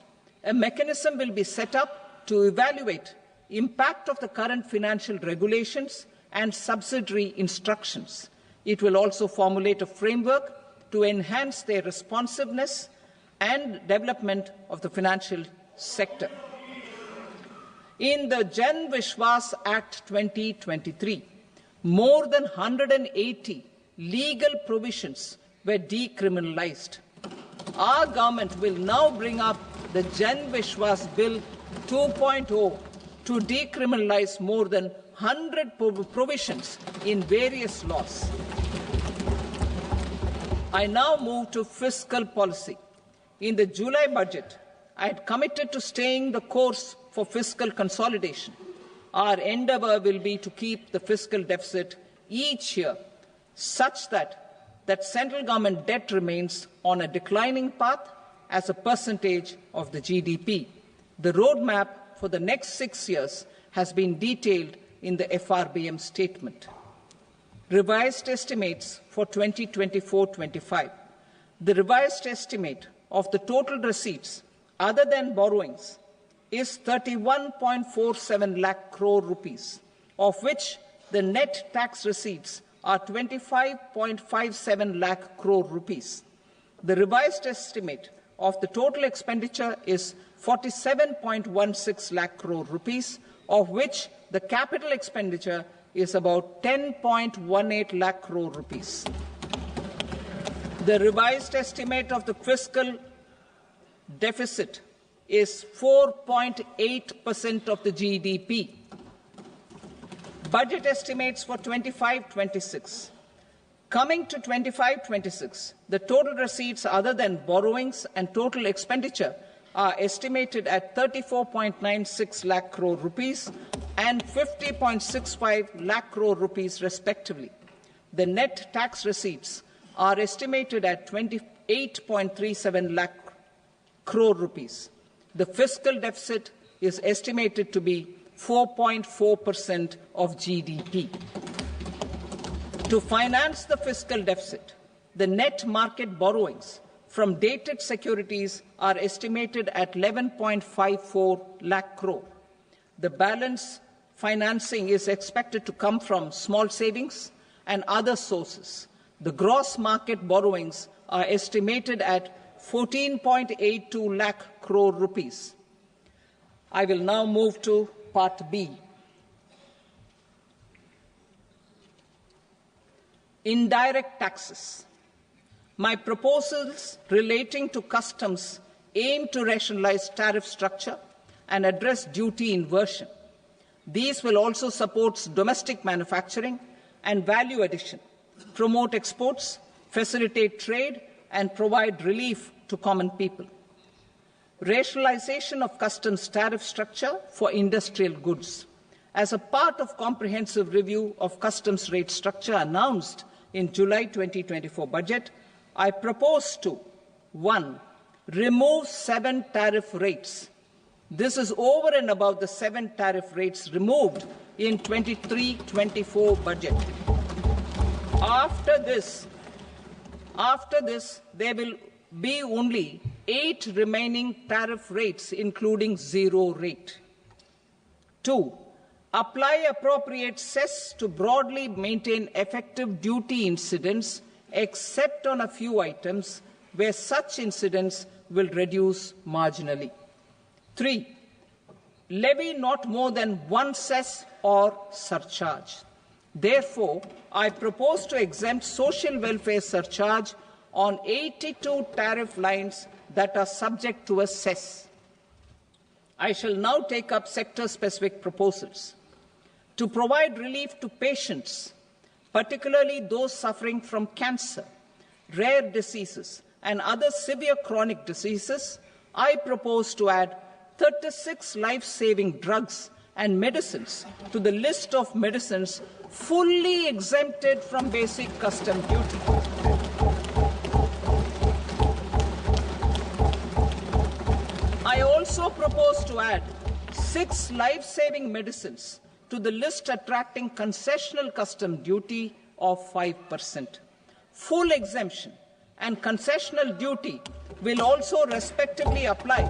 a mechanism will be set up to evaluate impact of the current financial regulations and subsidiary instructions. It will also formulate a framework to enhance their responsiveness and development of the financial sector. In the Jan Vishwas Act 2023, more than 180 legal provisions were decriminalized. Our government will now bring up the Jan Vishwas Bill 2.0 to decriminalize more than 100 provisions in various laws. I now move to fiscal policy. In the July budget, I had committed to staying the course for fiscal consolidation. Our endeavour will be to keep the fiscal deficit each year such that that central government debt remains on a declining path as a percentage of the GDP. The roadmap for the next 6 years has been detailed in the FRBM statement. Revised estimates for 2024-25. The revised estimate of the total receipts other than borrowings is 31.47 lakh crore rupees, of which the net tax receipts are 25.57 lakh crore rupees. The revised estimate of the total expenditure is 47.16 lakh crore rupees, of which the capital expenditure is about 10.18 lakh crore rupees. The revised estimate of the fiscal deficit is 4.8% of the GDP. Budget estimates for 25-26. Coming to 25-26, the total receipts other than borrowings and total expenditure are estimated at 34.96 lakh crore rupees and 50.65 lakh crore rupees respectively. The net tax receipts are estimated at 28.37 lakh crore rupees. The fiscal deficit is estimated to be 4.4% of GDP. To finance the fiscal deficit, the net market borrowings from dated securities are estimated at 11.54 lakh crore. The balance financing is expected to come from small savings and other sources. The gross market borrowings are estimated at 14.82 lakh crore rupees. I will now move to Part B. Indirect taxes. My proposals relating to customs aim to rationalize tariff structure and address duty inversion. These will also support domestic manufacturing and value addition, promote exports, facilitate trade, and provide relief to common people. Rationalization of customs tariff structure for industrial goods. As a part of comprehensive review of customs rate structure announced in July 2024 budget, I propose to 1. Remove 7 tariff rates. This is over and above the 7 tariff rates removed in 23-24 budget. After this, there will be only 8 remaining tariff rates, including 0 rate. 2. Apply appropriate cess to broadly maintain effective duty incidence, except on a few items where such incidence will reduce marginally. 3. Levy not more than 1 cess or surcharge. Therefore, I propose to exempt social welfare surcharge on 82 tariff lines that are subject to a cess. I shall now take up sector-specific proposals. To provide relief to patients, particularly those suffering from cancer, rare diseases, and other severe chronic diseases, I propose to add 36 life-saving drugs and medicines to the list of medicines fully exempted from basic custom duty. I also propose to add 6 life-saving medicines to the list attracting concessional custom duty of 5%. Full exemption and concessional duty will also respectively apply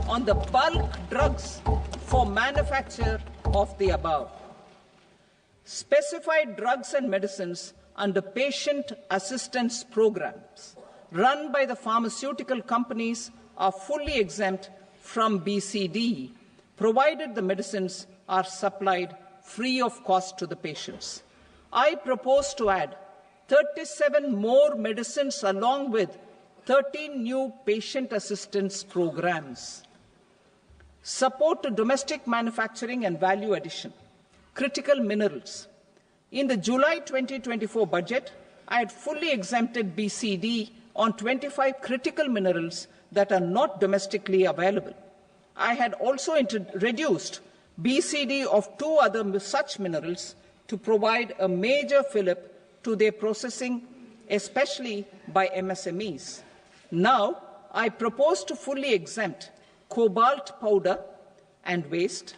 on the bulk drugs for manufacture of the above. Specified drugs and medicines under patient assistance programs run by the pharmaceutical companies are fully exempt from BCD, provided the medicines are supplied free of cost to the patients. I propose to add 37 more medicines along with 13 new patient assistance programs. Support to domestic manufacturing and value addition. Critical minerals. In the July 2024 budget, I had fully exempted BCD on 25 critical minerals that are not domestically available. I had also reduced BCD of 2 other such minerals to provide a major fillip to their processing especially by MSMEs. Now, I propose to fully exempt cobalt powder and waste,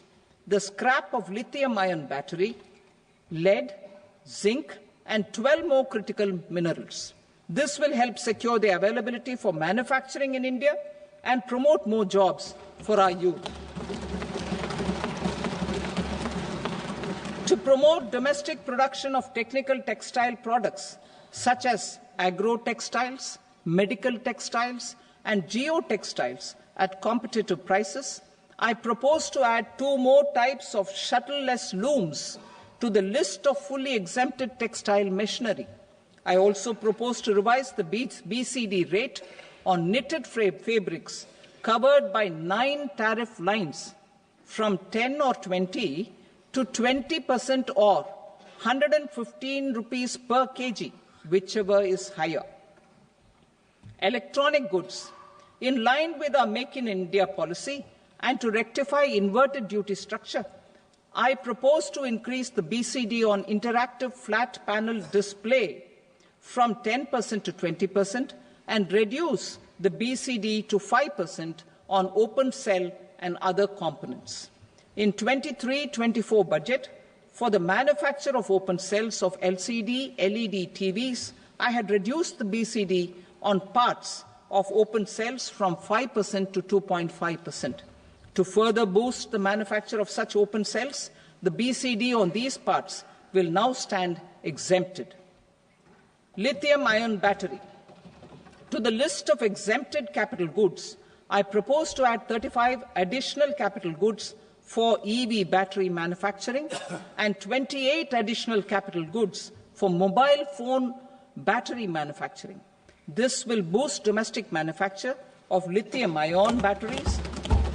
the scrap of lithium-ion battery, lead, zinc, and 12 more critical minerals. This will help secure their availability for manufacturing in India and promote more jobs for our youth. To promote domestic production of technical textile products such as agro-textiles, medical textiles, and geotextiles at competitive prices, I propose to add 2 more types of shuttle-less looms to the list of fully exempted textile machinery. I also propose to revise the BCD rate on knitted fabrics covered by 9 tariff lines from 10 or 20 to 20% or 115 rupees per kg, whichever is higher. Electronic goods. In line with our Make in India policy and to rectify inverted duty structure, I propose to increase the BCD on interactive flat panel display from 10% to 20% and reduce the BCD to 5% on open cell and other components. In 23-24 budget, for the manufacture of open cells of LCD, LED TVs, I had reduced the BCD on parts of open cells from 5% to 2.5%. To further boost the manufacture of such open cells, the BCD on these parts will now stand exempted. Lithium-ion battery. To the list of exempted capital goods, I propose to add 35 additional capital goods for EV battery manufacturing and 28 additional capital goods for mobile phone battery manufacturing. This will boost domestic manufacture of lithium-ion batteries,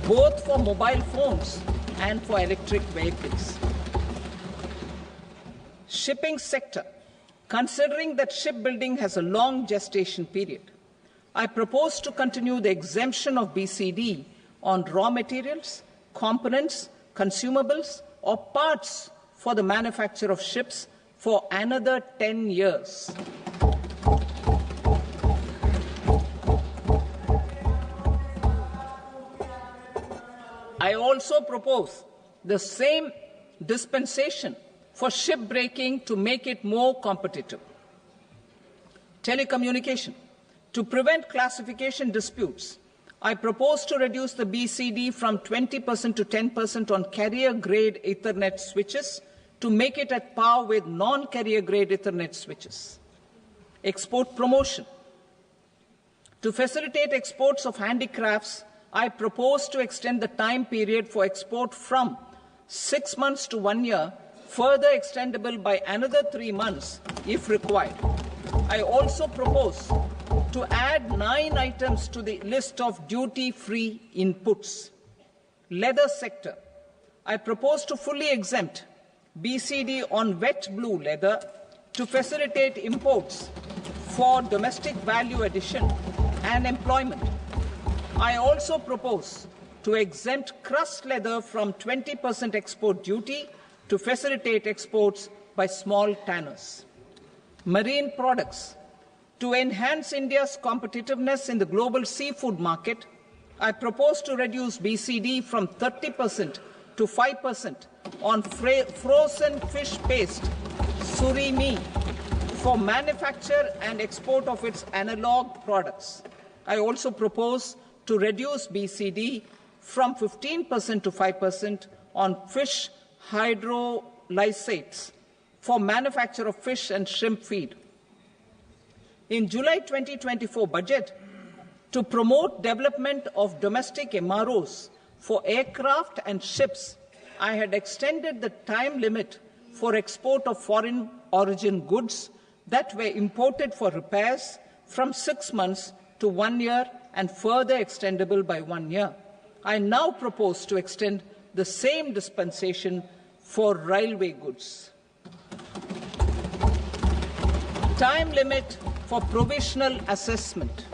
both for mobile phones and for electric vehicles. Shipping sector. Considering that shipbuilding has a long gestation period, I propose to continue the exemption of BCD on raw materials, components, consumables, or parts for the manufacture of ships for another 10 years. I also propose the same dispensation for shipbreaking to make it more competitive. Telecommunication. To prevent classification disputes, I propose to reduce the BCD from 20% to 10% on carrier-grade Ethernet switches to make it at par with non-carrier-grade Ethernet switches. Export promotion. To facilitate exports of handicrafts, I propose to extend the time period for export from 6 months to 1 year, further extendable by another 3 months if required. I also propose to add 9 items to the list of duty-free inputs. Leather sector. I propose to fully exempt BCD on wet blue leather to facilitate imports for domestic value addition and employment. I also propose to exempt crust leather from 20% export duty to facilitate exports by small tanners. Marine products. To enhance India's competitiveness in the global seafood market, I propose to reduce BCD from 30% to 5% on frozen fish paste, surimi, for manufacture and export of its analog products. I also propose to reduce BCD from 15% to 5% on fish hydrolysates for manufacture of fish and shrimp feed. In July 2024 budget, to promote development of domestic MROs for aircraft and ships, I had extended the time limit for export of foreign origin goods that were imported for repairs from 6 months to 1 year and further extendable by 1 year. I now propose to extend the same dispensation for railway goods. Time limit for provisional assessment.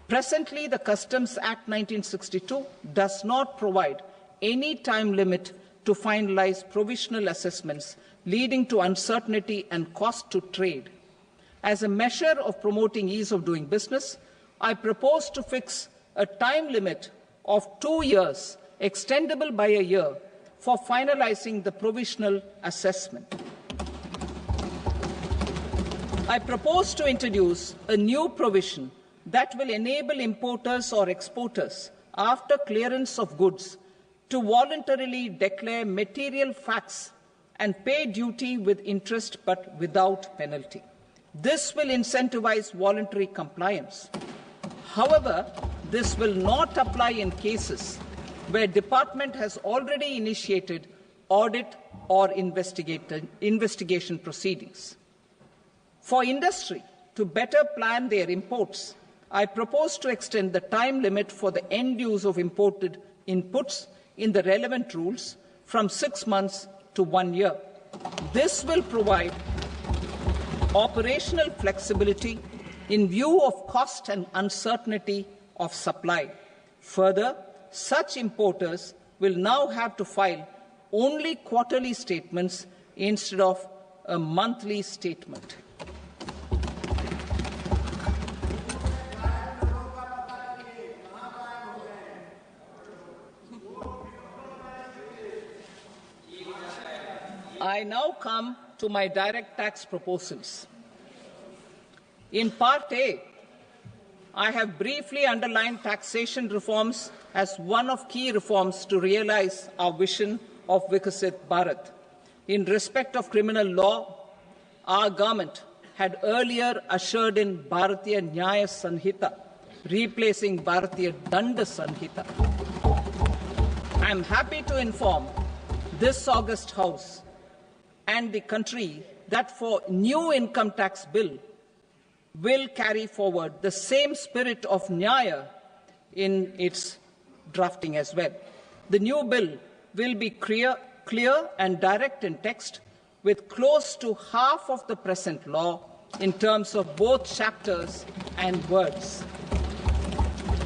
Presently, the Customs Act 1962 does not provide any time limit to finalize provisional assessments, leading to uncertainty and cost to trade. As a measure of promoting ease of doing business, I propose to fix a time limit of 2 years, extendable by a year, for finalizing the provisional assessment. I propose to introduce a new provision that will enable importers or exporters, after clearance of goods, to voluntarily declare material facts and pay duty with interest but without penalty. This will incentivize voluntary compliance. However, this will not apply in cases where department has already initiated audit or investigation proceedings. For industry to better plan their imports, I propose to extend the time limit for the end use of imported inputs in the relevant rules from 6 months to 1 year. This will provide operational flexibility in view of cost and uncertainty of supply. Further, such importers will now have to file only quarterly statements instead of a monthly statement. I now come to my direct tax proposals. In Part A, I have briefly underlined taxation reforms as one of key reforms to realize our vision of Vikasit Bharat. In respect of criminal law, our government had earlier ushered in Bharatiya Nyaya Sanhita, replacing Bharatiya Danda Sanhita. I am happy to inform this august House and the country that for new income tax bill will carry forward the same spirit of Nyaya in its drafting as well. The new bill will be clear and direct in text, with close to half of the present law in terms of both chapters and words.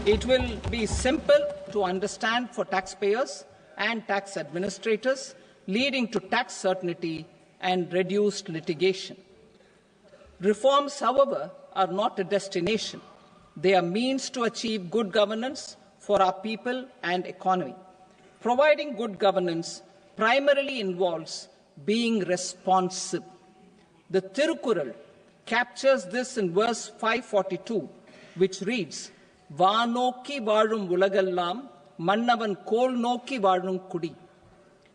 It will be simple to understand for taxpayers and tax administrators, leading to tax certainty and reduced litigation. Reforms, however, are not a destination. They are means to achieve good governance for our people and economy. Providing good governance primarily involves being responsive. The Tirukural captures this in verse 542, which reads, "Vaanokki vaazhum ulagallam, mannavan kol nokki vaazhum kudi,"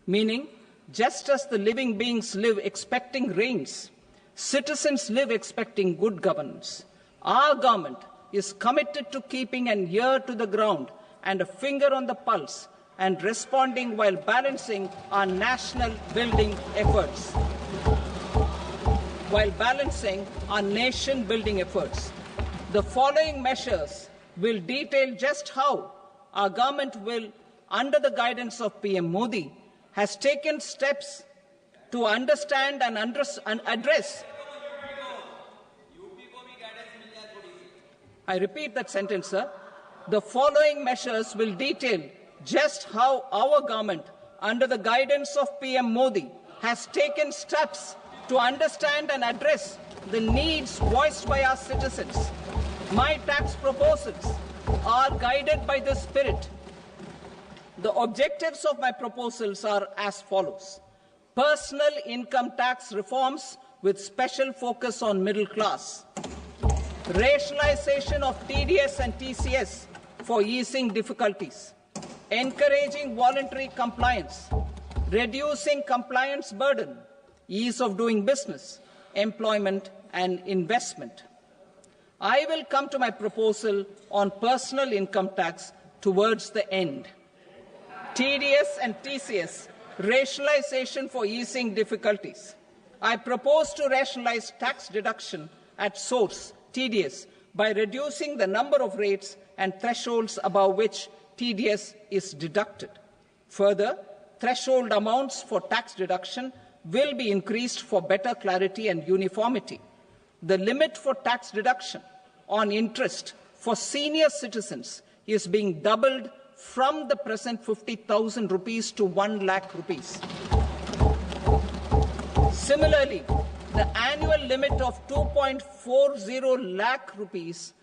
meaning, just as the living beings live expecting rains, citizens live expecting good governance. Our government is committed to keeping an ear to the ground and a finger on the pulse and responding while balancing our national building efforts. The following measures will detail just how our government will, under the guidance of PM Modi, has taken steps to understand and address. I repeat that sentence, sir. The following measures will detail just how our government, under the guidance of PM Modi, has taken steps to understand and address the needs voiced by our citizens. My tax proposals are guided by this spirit. The objectives of my proposals are as follows: personal income tax reforms with special focus on middle class, rationalization of TDS and TCS for easing difficulties, encouraging voluntary compliance, reducing compliance burden, ease of doing business, employment and investment. I will come to my proposal on personal income tax towards the end. TDS and TCS, rationalization for easing difficulties. I propose to rationalize tax deduction at source, TDS, by reducing the number of rates and thresholds above which TDS is deducted. Further, threshold amounts for tax deduction will be increased for better clarity and uniformity. The limit for tax deduction on interest for senior citizens is being doubled from the present 50,000 rupees to 1 lakh rupees. Similarly, the annual limit of 2.40 lakh rupees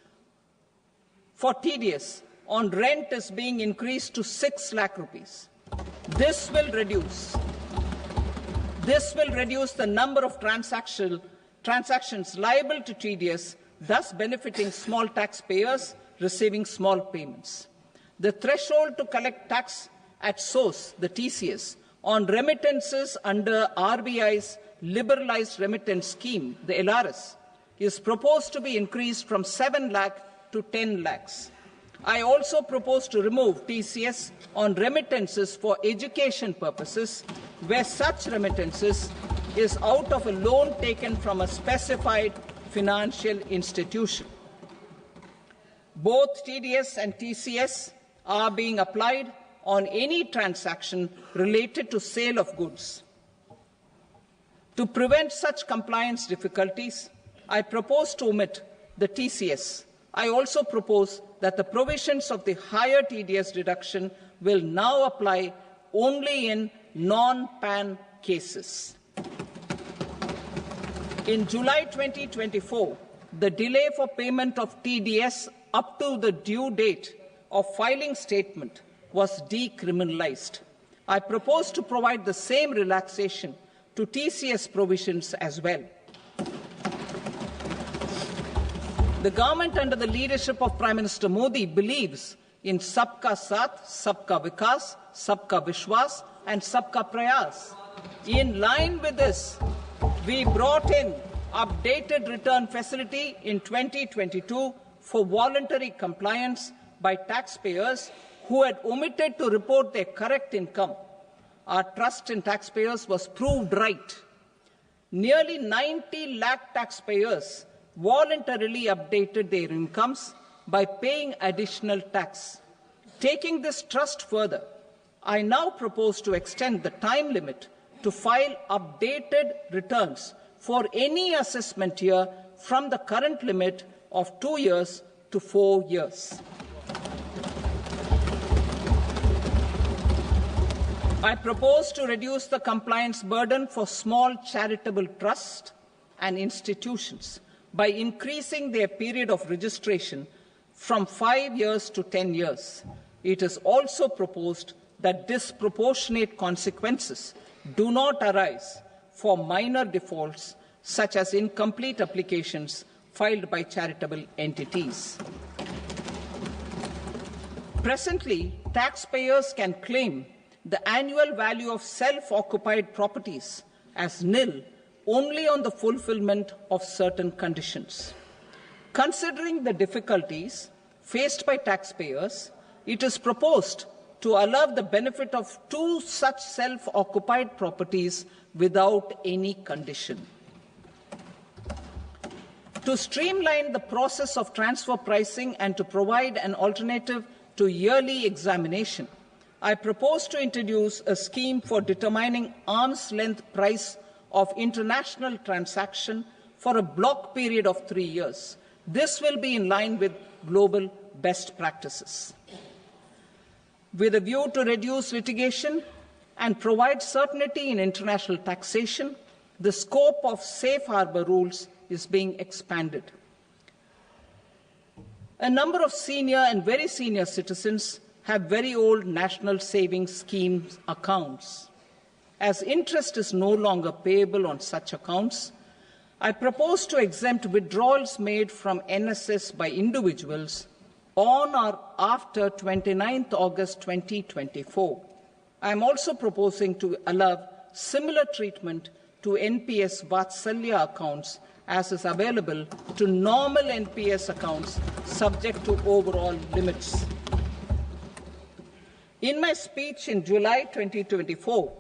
for TDS on rent is being increased to 6 lakh rupees. This will reduce the number of transactions liable to TDS, thus benefiting small taxpayers receiving small payments. The threshold to collect tax at source, the TCS, on remittances under RBI's liberalized remittance scheme, the LRS, is proposed to be increased from 7 lakh to 10 lakhs. I also propose to remove TCS on remittances for education purposes, where such remittances is out of a loan taken from a specified financial institution. Both TDS and TCS are being applied on any transaction related to sale of goods. To prevent such compliance difficulties, I propose to omit the TCS. I also propose that the provisions of the higher TDS deduction will now apply only in non-PAN cases. In July 2024, the delay for payment of TDS up to the due date of filing statement was decriminalized. I propose to provide the same relaxation to TCS provisions as well. The government under the leadership of Prime Minister Modi believes in Sabka Saath, Sabka Vikas, Sabka Vishwas and Sabka Prayas. In line with this, we brought in updated return facility in 2022 for voluntary compliance by taxpayers who had omitted to report their correct income. Our trust in taxpayers was proved right. Nearly 90 lakh taxpayers voluntarily updated their incomes by paying additional tax. Taking this trust further, I now propose to extend the time limit to file updated returns for any assessment year from the current limit of 2 years to 4 years. I propose to reduce the compliance burden for small charitable trusts and institutions by increasing their period of registration from 5 years to 10 years. It is also proposed that disproportionate consequences do not arise for minor defaults such as incomplete applications filed by charitable entities. Presently, taxpayers can claim the annual value of self-occupied properties as nil only on the fulfillment of certain conditions. Considering the difficulties faced by taxpayers, it is proposed to allow the benefit of 2 such self-occupied properties without any condition. To streamline the process of transfer pricing and to provide an alternative to yearly examination, I propose to introduce a scheme for determining arm's length price of international transaction for a block period of 3 years. This will be in line with global best practices. With a view to reduce litigation and provide certainty in international taxation, the scope of safe harbor rules is being expanded. A number of senior and very senior citizens have very old national savings schemes accounts. As interest is no longer payable on such accounts, I propose to exempt withdrawals made from NSS by individuals on or after 29th August 2024. I am also proposing to allow similar treatment to NPS Vatsalya accounts as is available to normal NPS accounts subject to overall limits. In my speech in July 2024,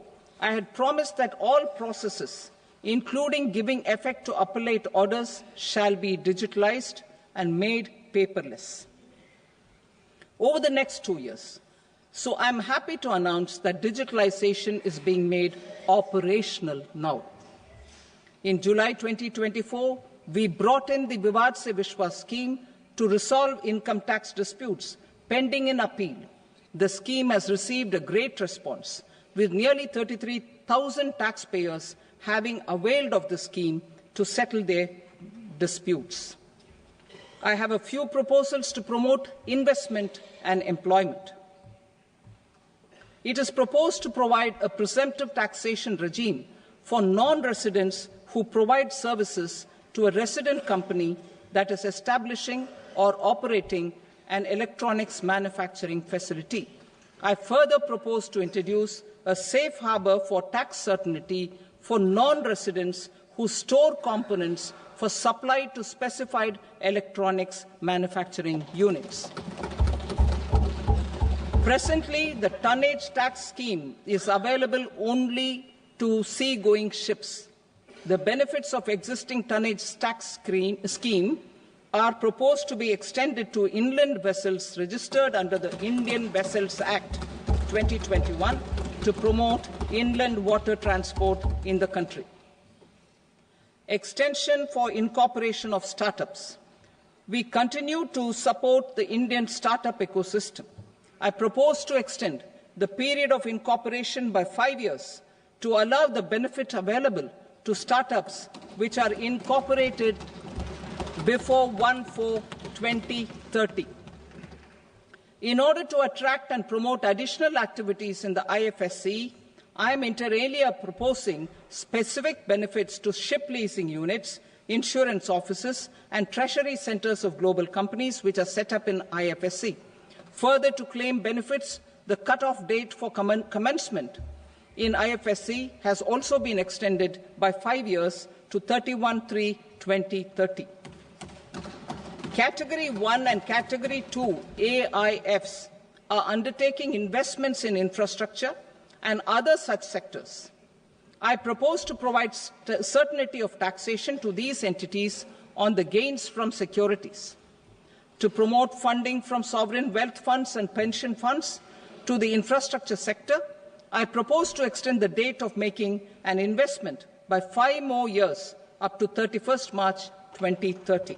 I had promised that all processes, including giving effect to appellate orders, shall be digitalized and made paperless over the next 2 years. So I'm happy to announce that digitalization is being made operational now. In July 2024, we brought in the Vivad Se Vishwas scheme to resolve income tax disputes pending in appeal. The scheme has received a great response, with nearly 33,000 taxpayers having availed of the scheme to settle their disputes. I have a few proposals to promote investment and employment. It is proposed to provide a presumptive taxation regime for non-residents who provide services to a resident company that is establishing or operating an electronics manufacturing facility. I further propose to introduce a safe harbour for tax certainty for non-residents who store components for supply to specified electronics manufacturing units. Presently, the tonnage tax scheme is available only to sea-going ships. The benefits of existing tonnage tax scheme are proposed to be extended to inland vessels registered under the Indian Vessels Act 2021 to promote inland water transport in the country. Extension for incorporation of startups. We continue to support the Indian startup ecosystem. I propose to extend the period of incorporation by 5 years to allow the benefit available to startups which are incorporated before 1/4/2030. In order to attract and promote additional activities in the IFSC, I am inter alia proposing specific benefits to ship leasing units, insurance offices, and treasury centres of global companies which are set up in IFSC. Further, to claim benefits, the cut-off date for commencement in IFSC has also been extended by 5 years to 31/3/2030. Category 1 and Category 2 AIFs are undertaking investments in infrastructure and other such sectors. I propose to provide certainty of taxation to these entities on the gains from securities, to promote funding from sovereign wealth funds and pension funds to the infrastructure sector. I propose to extend the date of making an investment by 5 more years, up to 31st March 2030.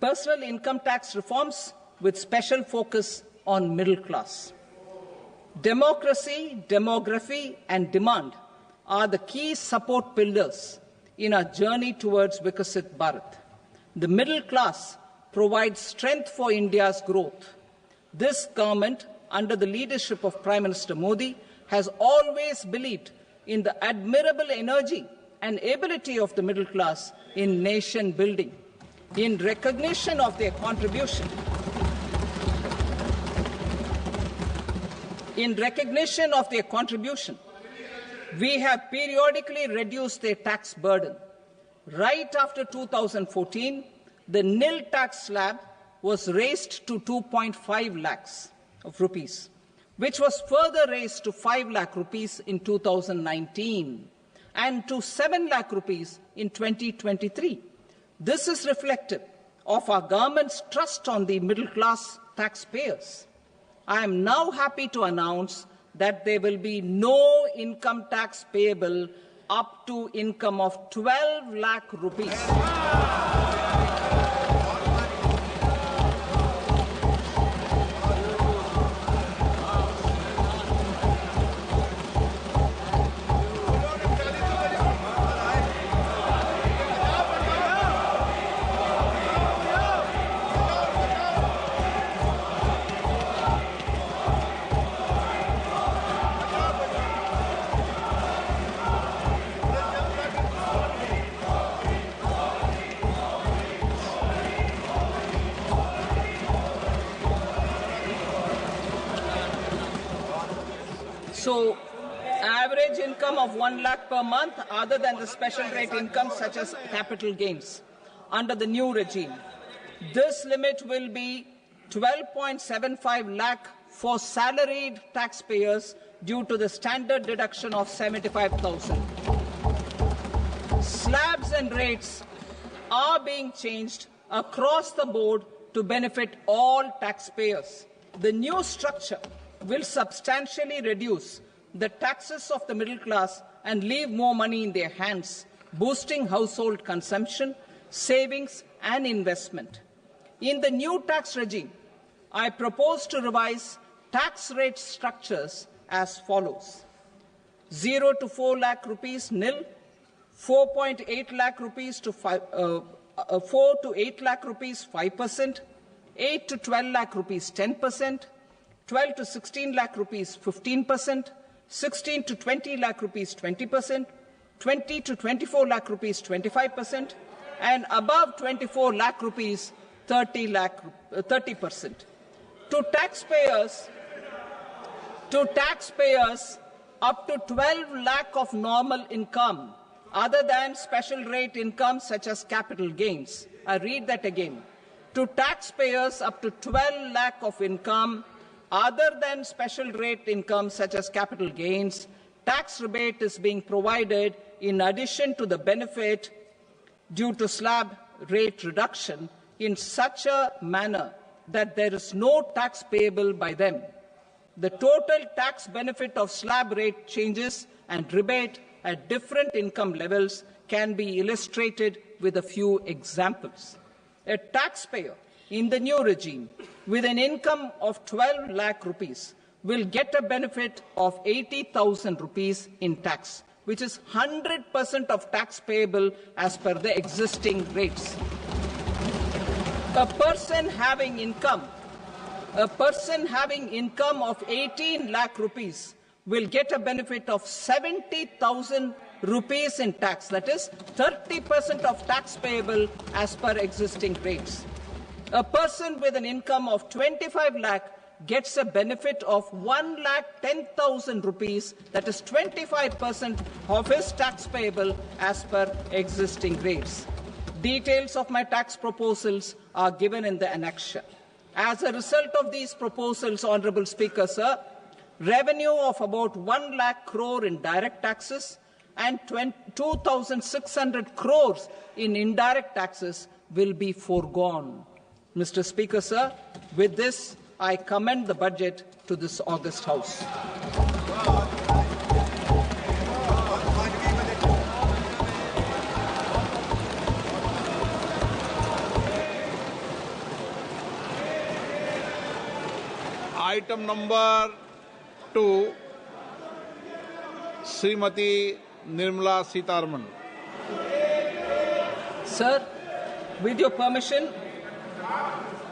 Personal income tax reforms with special focus on middle class. Democracy, demography, and demand are the key support pillars in our journey towards Vikasit Bharat. The middle class provides strength for India's growth. This government, under the leadership of Prime Minister Modi, has always believed in the admirable energy and ability of the middle class in nation building. In recognition of their contribution, we have periodically reduced their tax burden. Right after 2014, the nil tax slab was raised to 2.5 lakhs of rupees, which was further raised to 5 lakh rupees in 2019 and to 7 lakh rupees in 2023. This is reflective of our government's trust on the middle-class taxpayers. I am now happy to announce that there will be no income tax payable up to income of 12 lakh rupees. So, average income of 1 lakh per month, other than the special rate income such as capital gains, under the new regime. This limit will be 12.75 lakh for salaried taxpayers due to the standard deduction of 75,000. Slabs and rates are being changed across the board to benefit all taxpayers. The new structure will substantially reduce the taxes of the middle class and leave more money in their hands, boosting household consumption, savings and investment. In the new tax regime, I propose to revise tax rate structures as follows. 0 to 4 lakh rupees nil, 4.8 lakh rupees to 4 to 8 lakh rupees 5%, 8 to 12 lakh rupees 10%, 12 to 16 lakh rupees 15%, 16 to 20 lakh rupees 20%, 20 to 24 lakh rupees 25%, and above 24 lakh rupees 30%. To taxpayers up to 12 lakh of normal income, other than special rate income such as capital gains. I read that again. To taxpayers up to 12 lakh of income, other than special rate income such as capital gains, tax rebate is being provided in addition to the benefit due to slab rate reduction in such a manner that there is no tax payable by them. The total tax benefit of slab rate changes and rebate at different income levels can be illustrated with a few examples. A taxpayer in the new regime with an income of 12 lakh rupees will get a benefit of 80,000 rupees in tax, which is 100% of tax payable as per the existing rates. A person having income of 18 lakh rupees will get a benefit of 70,000 rupees in tax. That is 30% of tax payable as per existing rates. A person with an income of 25 lakh gets a benefit of 1,10,000 rupees. That is 25% of his tax payable as per existing rates. Details of my tax proposals are given in the annexure. As a result of these proposals, Honourable Speaker, sir, revenue of about 1 lakh crore in direct taxes and 2,600 crores in indirect taxes will be foregone. Mr. Speaker, sir, with this, I commend the budget to this august House. Item number 2, Srimati Nirmala Sitharaman. Sir, with your permission,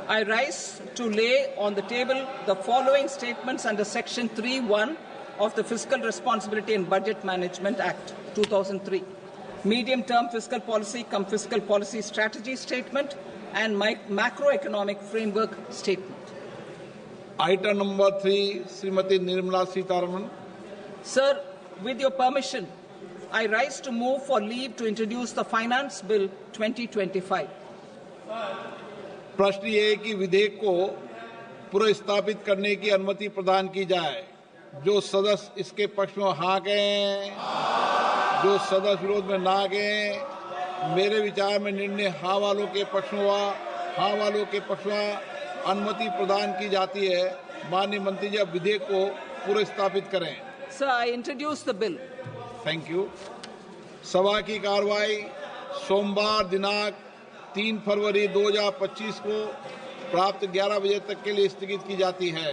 I rise to lay on the table the following statements under Section 3(1) of the Fiscal Responsibility and Budget Management Act 2003, medium-term fiscal policy cum fiscal policy strategy statement and macroeconomic framework statement. Item number 3, Srimati Nirmala Sitharaman. Sir, with your permission, I rise to move for leave to introduce the Finance Bill 2025. प्रश्न ये है कि विधेयक को पुनर्स्थापित करने की अनुमति प्रदान की जाए। जो सदस्य इसके पक्ष में हाँ कहें, जो सदस्य विरोध में ना कहें। मेरे विचार में निर्णय हाँ वालों के पक्ष में हुआ, हाँ वालों के पक्ष में अनुमति प्रदान की जाती है। माननीय मंत्री जी अब विधेयक को पुनर्स्थापित करें। Sir, I introduce the bill. Thank you. सभा की कार्रवाई सोमवार दिनांक 3 फरवरी 2025 को प्राप्त 11 बजे तक के लिए स्थगित की जाती है।